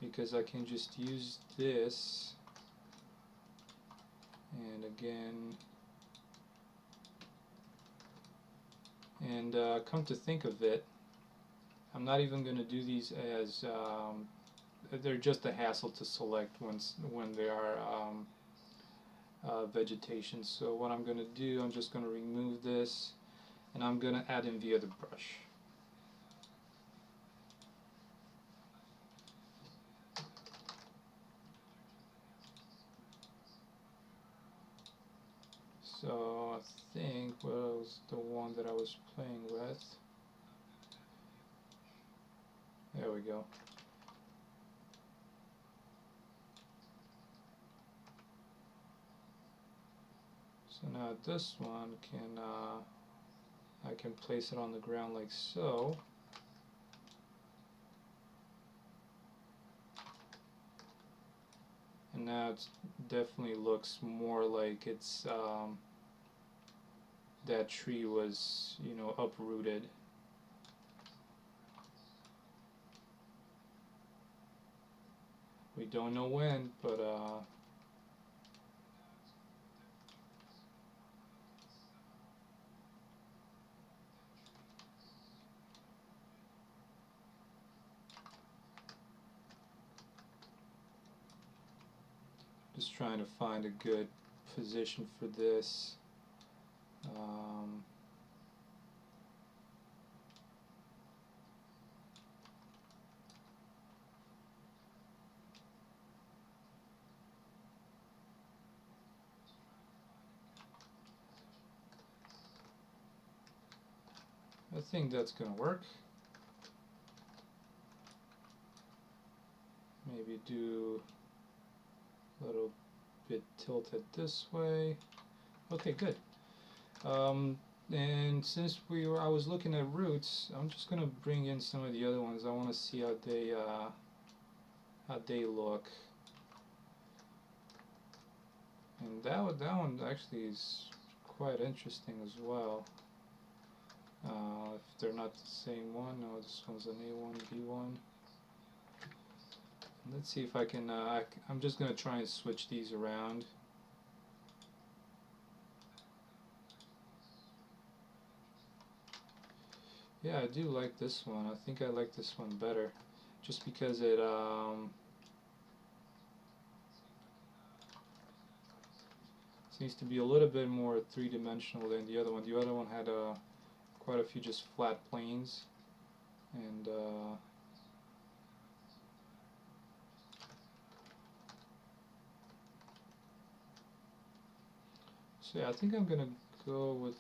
A: because I can just use this, and again, and come to think of it, I'm not even going to do these as they're just a hassle to select when they are vegetation. So what I'm going to do, I'm just going to remove this, and I'm going to add in via the brush. So I think what was the one that I was playing with. There we go. So now this one can I can place it on the ground like so. And now it definitely looks more like it's that tree was, you know, uprooted. We don't know when, but just trying to find a good position for this. I think that's gonna work. Maybe do a little bit tilted this way. Okay, good. And since I was looking at roots, I'm just gonna bring in some of the other ones. I want to see how they look. And that one actually is quite interesting as well. If they're not the same one, no, this one's an A1, B1. Let's see if I can. I'm just gonna try and switch these around. Yeah, I do like this one. I think I like this one better, just because it seems to be a little bit more three-dimensional than the other one. The other one had quite a few just flat planes, and so yeah, I think I'm gonna go with.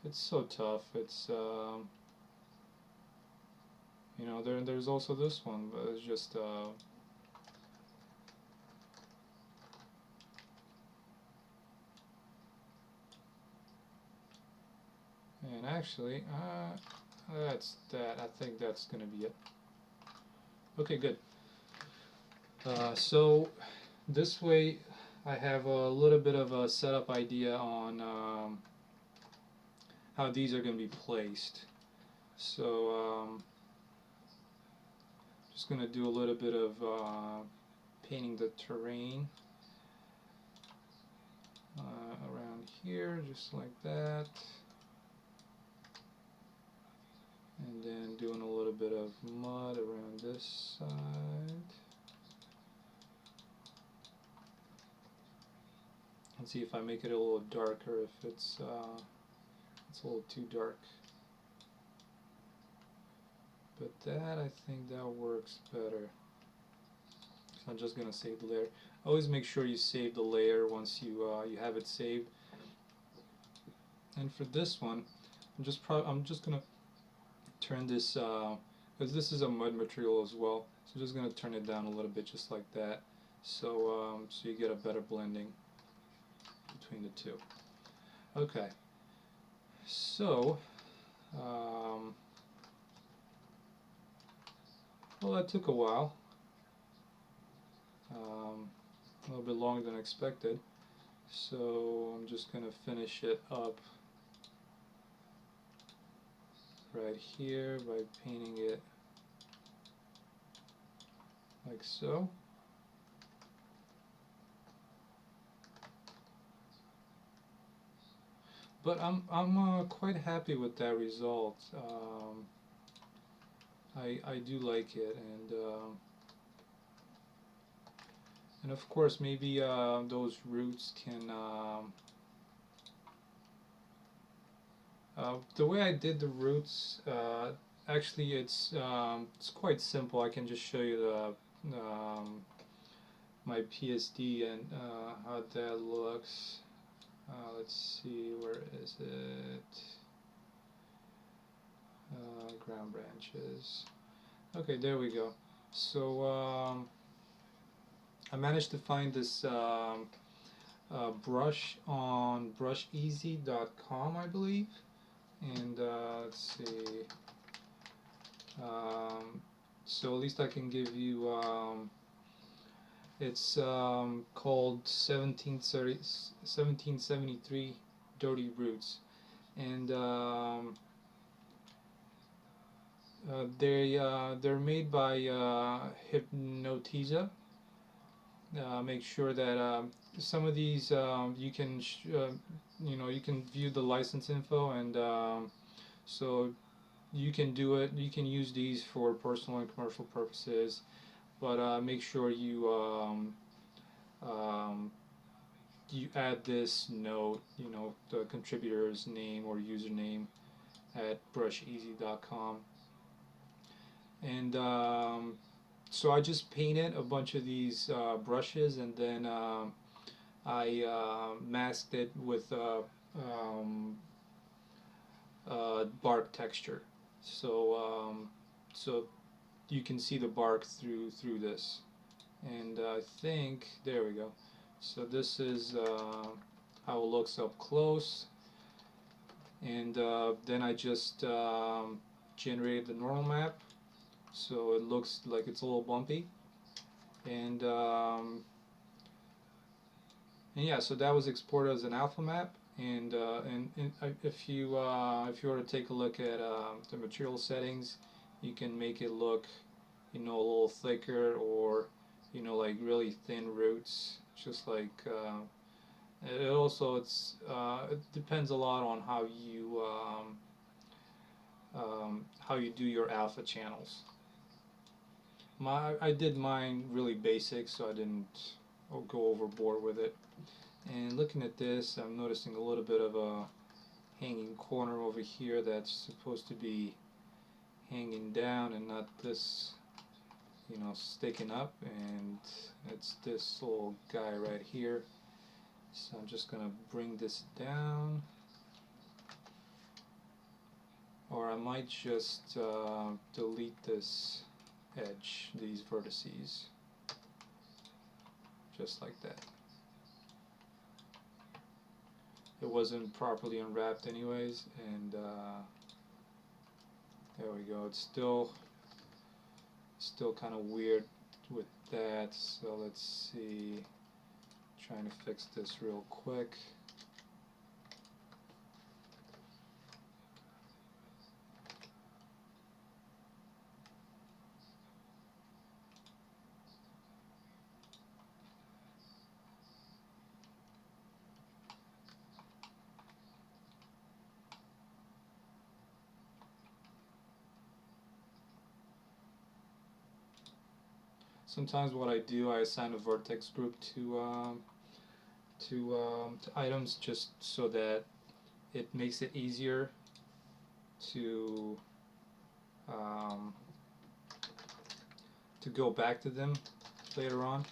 A: It's so tough. It's you know, there's also this one, but it's just and actually that's that. I think that's gonna be it. Okay, good. So this way I have a little bit of a setup idea on how these are going to be placed. So just going to do a little bit of painting the terrain around here, just like that. And then doing a little bit of mud around this side. Let's see if I make it a little darker, if it's a little too dark. But that, I think that works better. So I'm just gonna save the layer. Always make sure you save the layer once you have it saved. And for this one, I'm just gonna turn this because this is a mud material as well. So I'm just gonna turn it down a little bit, just like that. So so you get a better blending between the two. Okay. So well, that took a while. A little bit longer than expected. So I'm just going to finish it up right here by painting it like so. But I'm quite happy with that result. I do like it, and of course maybe those roots can the way I did the roots, actually it's quite simple. I can just show you the my PSD and how that looks. Let's see, where is it? Ground branches. Okay, there we go. So I managed to find this brush on brusheasy.com, I believe. And let's see. So at least I can give you. It's called 1773 Dirty Roots, and they're made by Hypnotiza. Make sure that some of these you can you can view the license info, and so you can do it. You can use these for personal and commercial purposes, but make sure um, you add this note, the contributor's name or username at brusheasy.com. And so I just painted a bunch of these brushes, and then I masked it with bark texture. So so you can see the bark through this. And I think there we go. So this is how it looks up close. And then I just generated the normal map, so it looks like it's a little bumpy. And yeah, so that was exported as an alpha map. And if you were to take a look at the material settings, you can make it look, a little thicker, or like really thin roots, just like it also it depends a lot on how you do your alpha channels. I did mine really basic, so I didn't go overboard with it. And looking at this, I'm noticing a little bit of a hanging corner over here that's supposed to be hanging down and not this, sticking up, and it's this little guy right here. So I'm just gonna bring this down, or I might just delete this edge, these vertices, just like that. It wasn't properly unwrapped anyways, and there we go. It's still kind of weird with that, so let's see. Trying to fix this real quick. Sometimes what I do, I assign a vertex group to items, just so that it makes it easier to go back to them later on.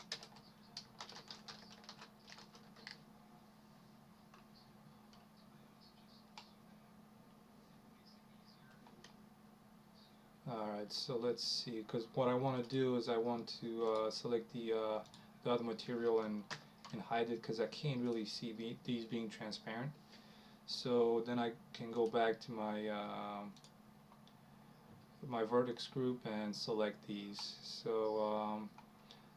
A: Alright, so let's see, because what I want to do is I want to select the other material and hide it, because I can't really see these being transparent. So then I can go back to my vertex group and select these. So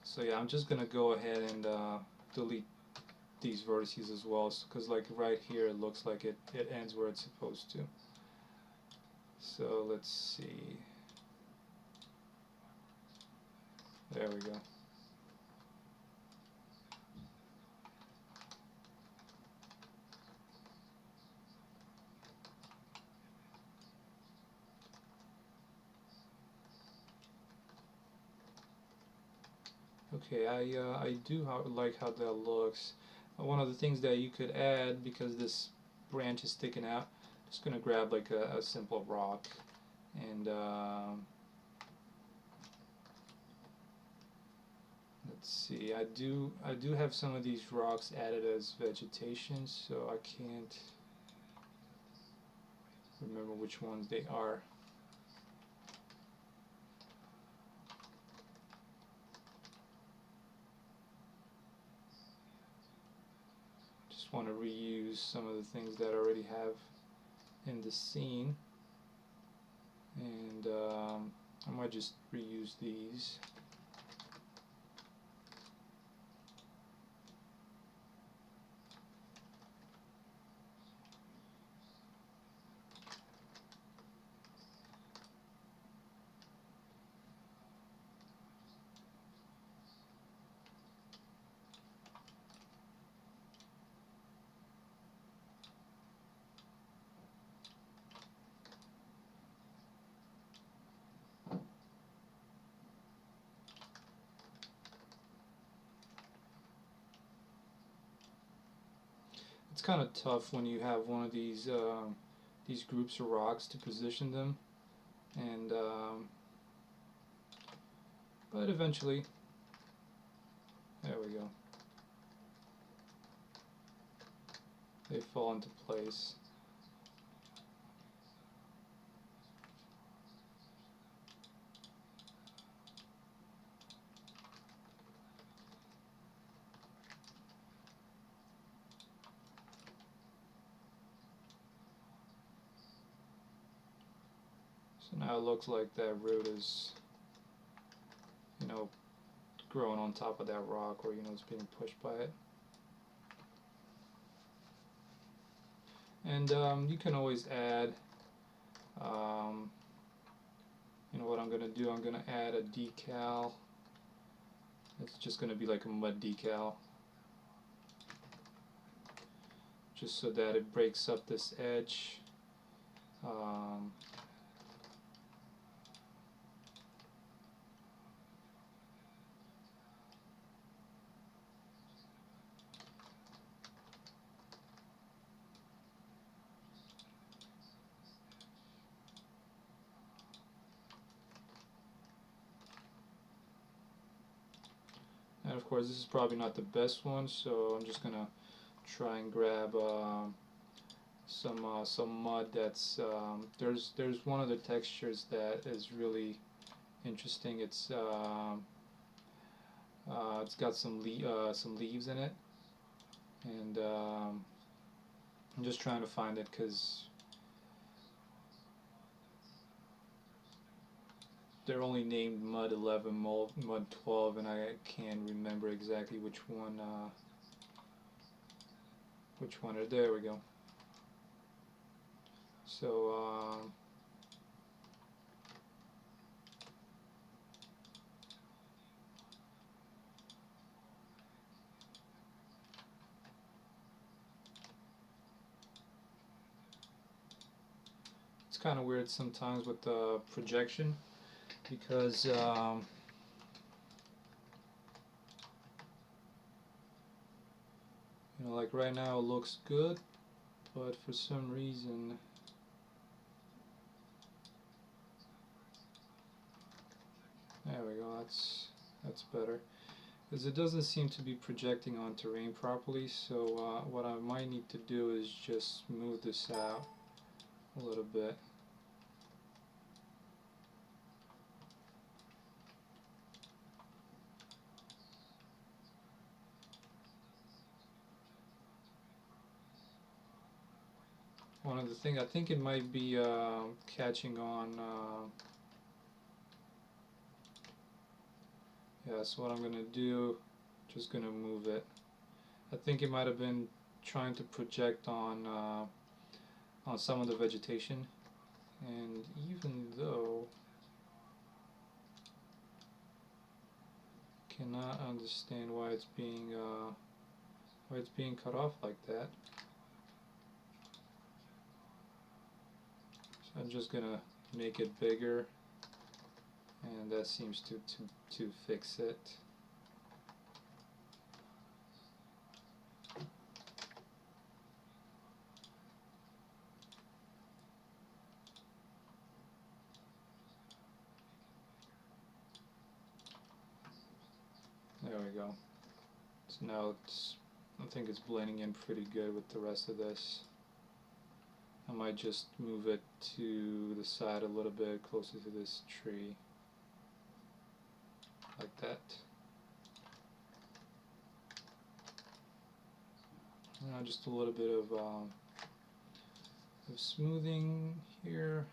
A: so yeah, I'm just gonna go ahead and delete these vertices as well, because like right here it looks like it ends where it's supposed to. So let's see. There we go. Okay, I do like how that looks. One of the things that you could add, because this branch is sticking out, just gonna grab like a simple rock and let's see. I do have some of these rocks added as vegetation, so I can't remember which ones they are. Just want to reuse some of the things that I already have in the scene, and I might just reuse these. It's kind of tough when you have one of these groups of rocks to position them, and but eventually, there we go. They fall into place. So now it looks like that root is, you know, growing on top of that rock, or it's being pushed by it. And you can always add, um, what I'm gonna do. I'm gonna add a decal. It's just gonna be like a mud decal, just so that it breaks up this edge. Um, and of course, this is probably not the best one, so I'm just gonna try and grab some mud. That's there's one of the textures that is really interesting. It's got some leaves in it, and I'm just trying to find it because they're only named Mud 11, Mud 12, and I can't remember exactly which one. There we go. So it's kind of weird sometimes with the projection, because like right now it looks good, but for some reason, there we go. That's better, because it doesn't seem to be projecting on terrain properly. So what I might need to do is just move this out a little bit. One of the things, I think it might be catching on. Yeah, so what I'm gonna do, just gonna move it. I think it might have been trying to project on some of the vegetation, and even though cannot understand why it's being cut off like that. So I'm just gonna make it bigger, and that seems to fix it. go. So now I think it's blending in pretty good with the rest of this. I might just move it to the side a little bit closer to this tree, like that. Now just a little bit of smoothing here.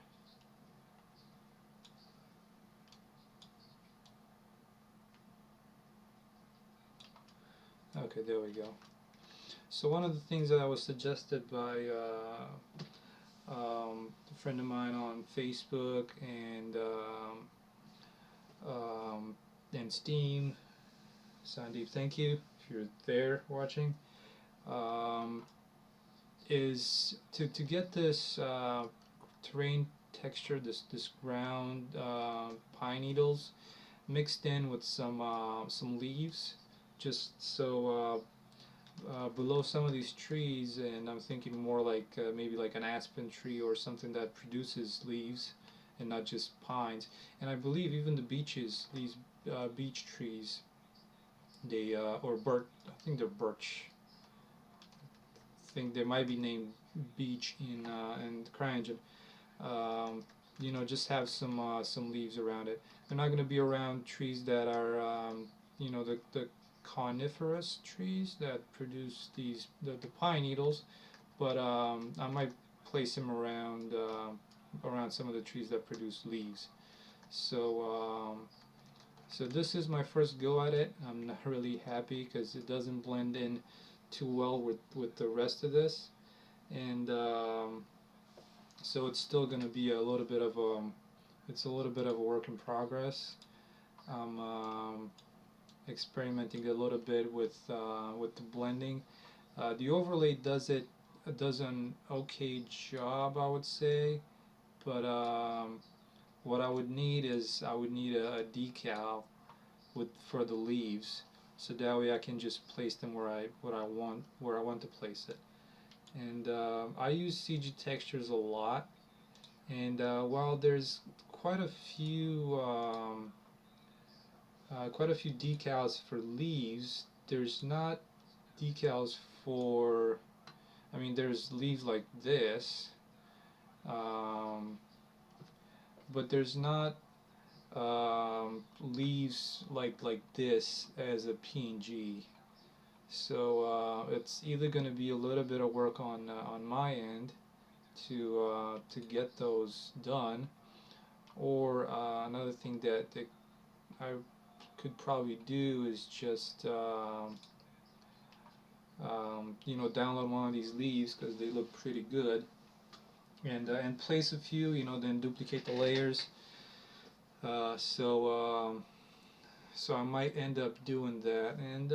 A: Okay, there we go. So one of the things that I was suggested by a friend of mine on Facebook and Steam, Sandeep, thank you if you're there watching, is to get this terrain texture, this ground pine needles mixed in with some leaves, just so below some of these trees, and I'm thinking more like maybe like an aspen tree or something that produces leaves and not just pines. And I believe even the beeches, these beech trees, they or birch, I think they're birch. I think they might be named beech in CryEngine. You know, just have some leaves around it. They're not going to be around trees that are you know, the coniferous trees that produce the pine needles, but I might place them around around some of the trees that produce leaves. So so this is my first go at it. I'm not really happy because it doesn't blend in too well with the rest of this, and so it's still going to be a little bit of it's a little bit of a work in progress. Experimenting a little bit with the blending. The overlay does an okay job, I would say, but what I would need is I would need a decal for the leaves, so that way I can just place them where I want to place it. And I use CG Textures a lot, and while there's quite a few decals for leaves, there's not decals for, I mean, there's leaves like this, but there's not leaves like this as a PNG. So it's either going to be a little bit of work on my end to get those done, or another thing that I could probably do is just you know, download one of these leaves because they look pretty good, and place a few, you know, then duplicate the layers. So I might end up doing that, and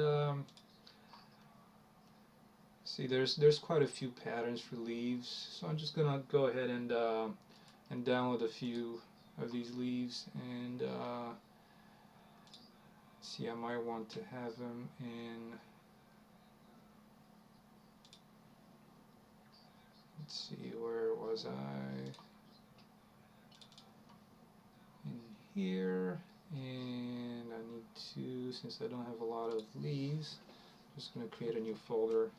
A: see, there's quite a few patterns for leaves, so I'm just gonna go ahead and download a few of these leaves, and see, I might want to have them in, let's see, where was I? In here, and I need to, since I don't have a lot of leaves, I'm just going to create a new folder.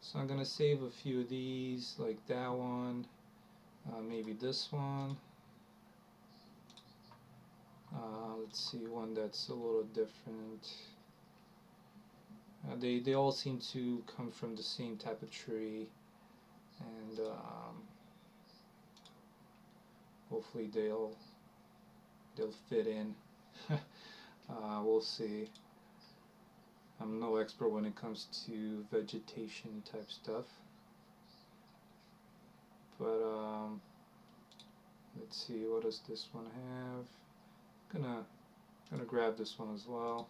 A: So I'm going to save a few of these, like that one, maybe this one. Let's see, one that's a little different. They all seem to come from the same type of tree, and hopefully they'll fit in. We'll see. I'm no expert when it comes to vegetation type stuff, but let's see, what does this one have? Gonna grab this one as well.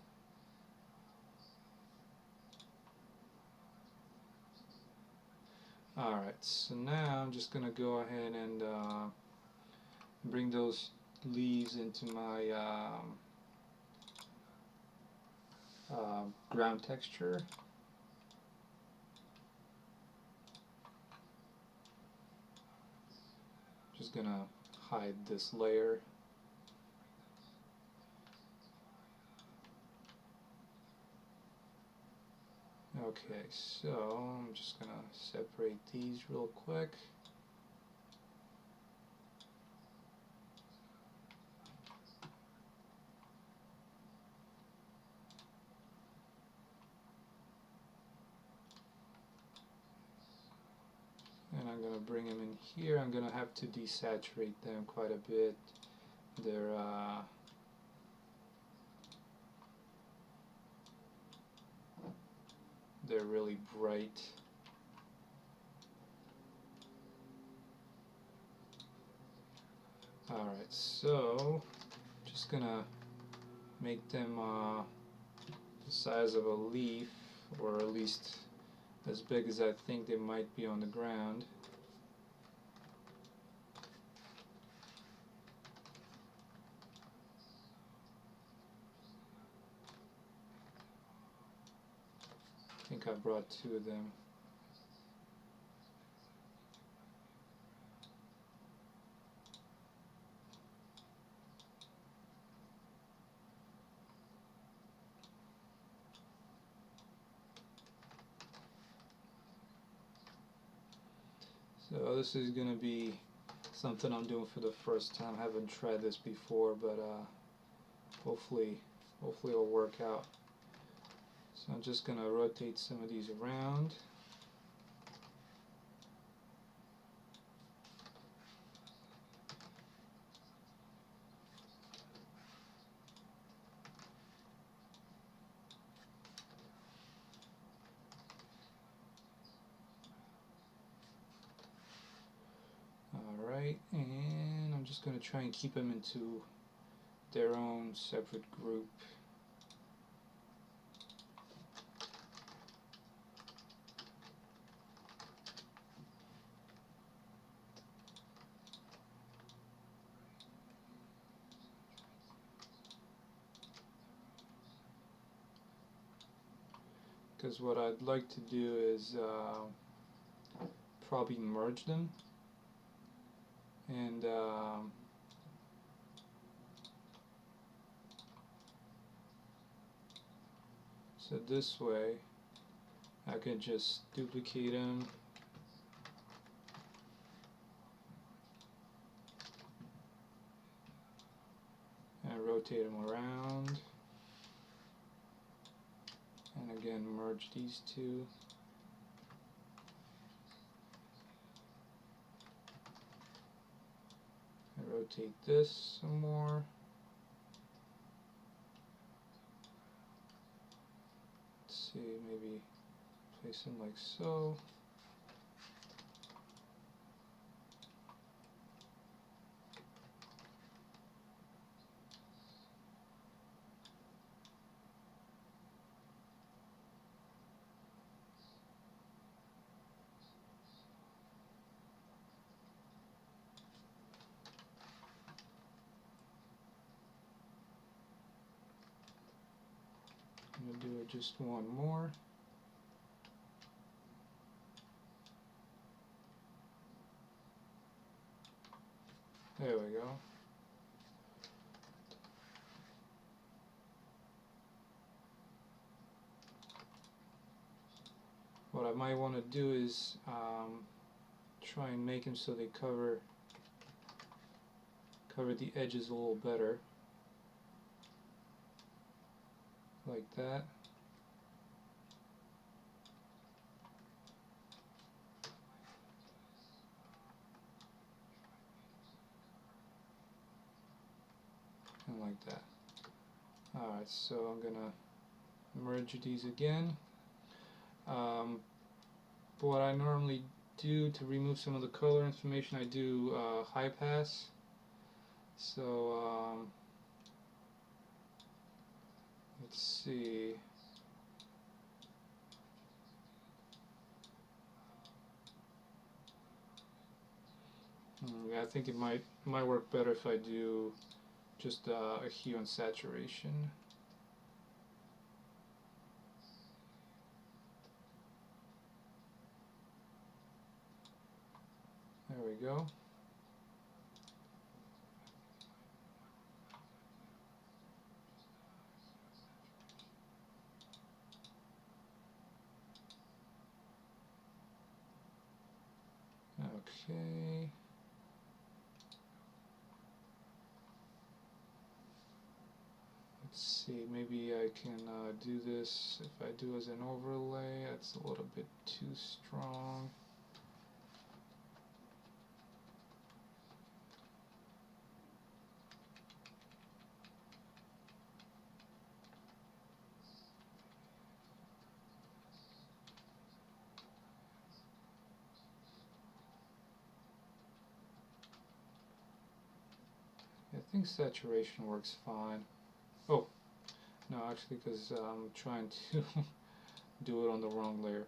A: Alright, so now I'm just gonna go ahead and bring those leaves into my ground texture. Just gonna hide this layer. Okay, so I'm just gonna separate these real quick. And I'm gonna bring them in here. I'm gonna have to desaturate them quite a bit. They're really bright. Alright, so just gonna make them the size of a leaf, or at least as big as I think they might be on the ground. I think I brought 2 of them. So this is going to be something I'm doing for the first time. I haven't tried this before, but hopefully it'll work out. So I'm just going to rotate some of these around. Alright, and I'm just going to try and keep them into their own separate group. Because what I'd like to do is probably merge them, and so this way I can just duplicate them and rotate them around, and again merge these 2. And rotate this some more. Let's see, maybe place them like so. I'm going to do just one more. There we go. What I might want to do is try and make them so they cover the edges a little better, like that. And like that. Alright, so I'm gonna merge these again. What I normally do to remove some of the color information, I do high pass. So let's see. Yeah, I think it might work better if I do just a hue and saturation. There we go. Okay. Let's see, maybe I can do this. If I do as an overlay, that's a little bit too strong. I think saturation works fine. Oh, no, actually, because I'm trying to do it on the wrong layer.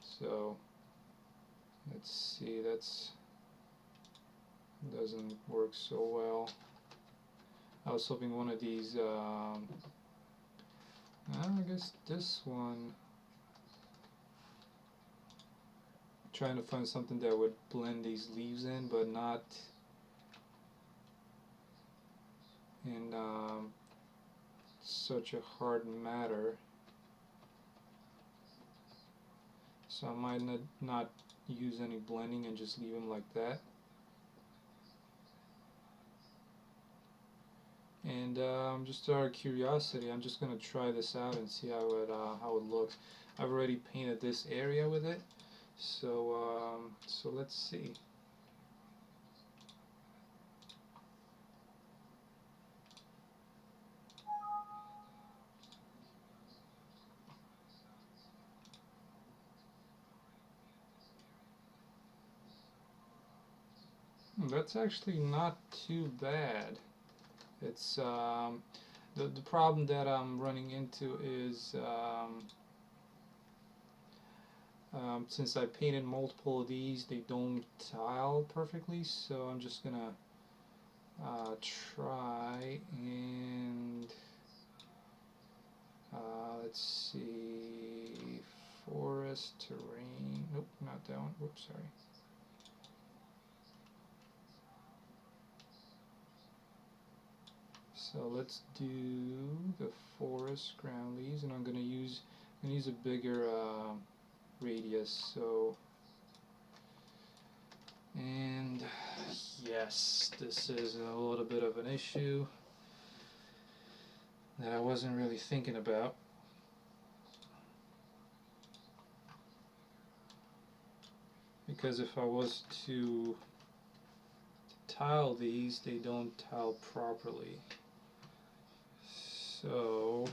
A: So let's see, that's doesn't work so well. I was hoping one of these, I guess this one, trying to find something that would blend these leaves in, but not in such a hard matter. So I might not use any blending and just leave them like that. And just out of curiosity, I'm just gonna try this out and see how it looks. I've already painted this area with it, so so let's see. That's actually not too bad. It's the problem that I'm running into is since I painted multiple of these, they don't tile perfectly. So I'm just gonna try and let's see, forest terrain. Nope, not that one. Whoops, sorry. So let's do the forest ground leaves, and I'm gonna use a bigger radius. So, and yes, this is a little bit of an issue that I wasn't really thinking about. Because if I was to tile these, they don't tile properly. So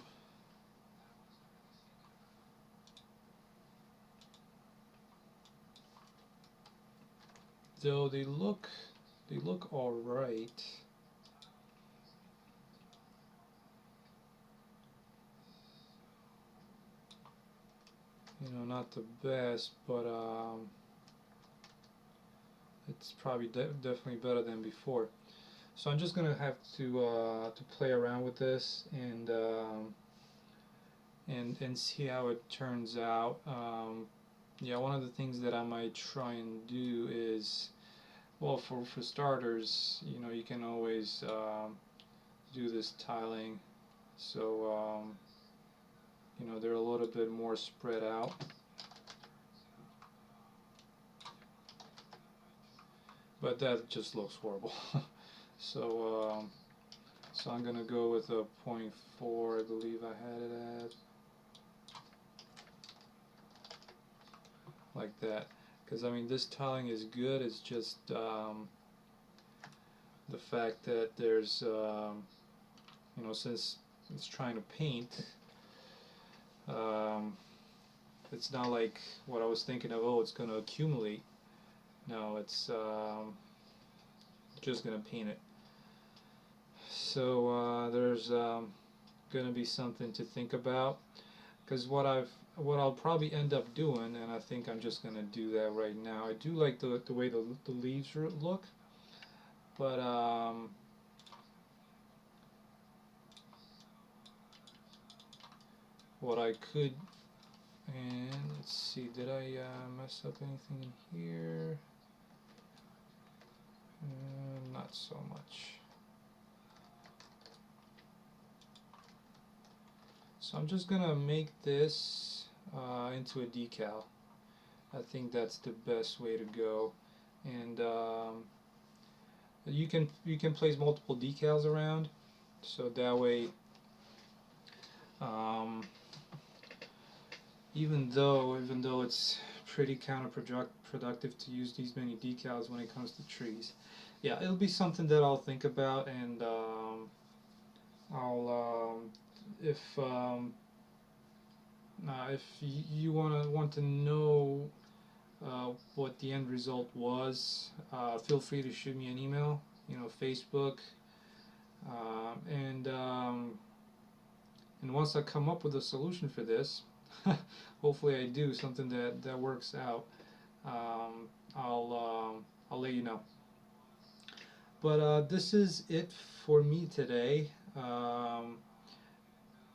A: though they look all right, you know, not the best, but it's probably definitely better than before. So I'm just gonna have to play around with this and see how it turns out. Yeah, one of the things that I might try and do is, well, for starters, you know, you can always do this tiling, so you know, they're a little bit more spread out. But that just looks horrible. So so I'm gonna go with a 0.4, I believe I had it at, like that. Because I mean, this tiling is good. It's just the fact that there's you know, since it's trying to paint, um, it's not like what I was thinking of. Oh, it's gonna accumulate. No, it's just gonna paint it. So there's gonna be something to think about, because what I'll probably end up doing, and I think I'm just gonna do that right now. I do like the way the leaves look, but what I could, and let's see, did I mess up anything in here? Not so much. So I'm just gonna make this into a decal. I think that's the best way to go. and you can place multiple decals around, so that way, um, even though it's pretty counterproductive to use these many decals when it comes to trees. Yeah, it'll be something that I'll think about, and I'll if you want to know what the end result was, feel free to shoot me an email. Facebook, and once I come up with a solution for this, hopefully I do something that works out. Um, I'll let you know. But this is it for me today.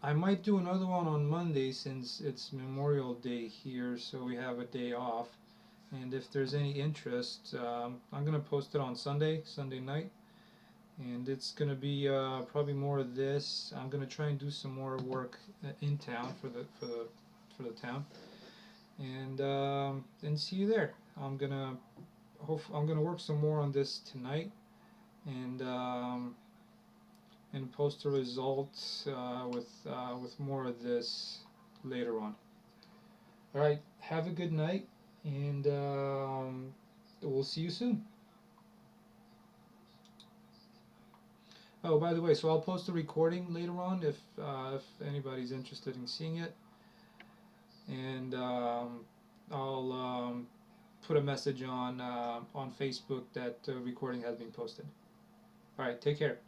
A: I might do another one on Monday since it's Memorial Day here, so we have a day off. And if there's any interest, I'm gonna post it on Sunday night, and it's gonna be probably more of this. I'm gonna try and do some more work in town for the town, and see you there. I'm gonna work some more on this tonight, and post the results with more of this later on. All right, have a good night, and we'll see you soon. Oh, by the way, so I'll post a recording later on if anybody's interested in seeing it, and I'll put a message on Facebook that the recording has been posted. All right, take care.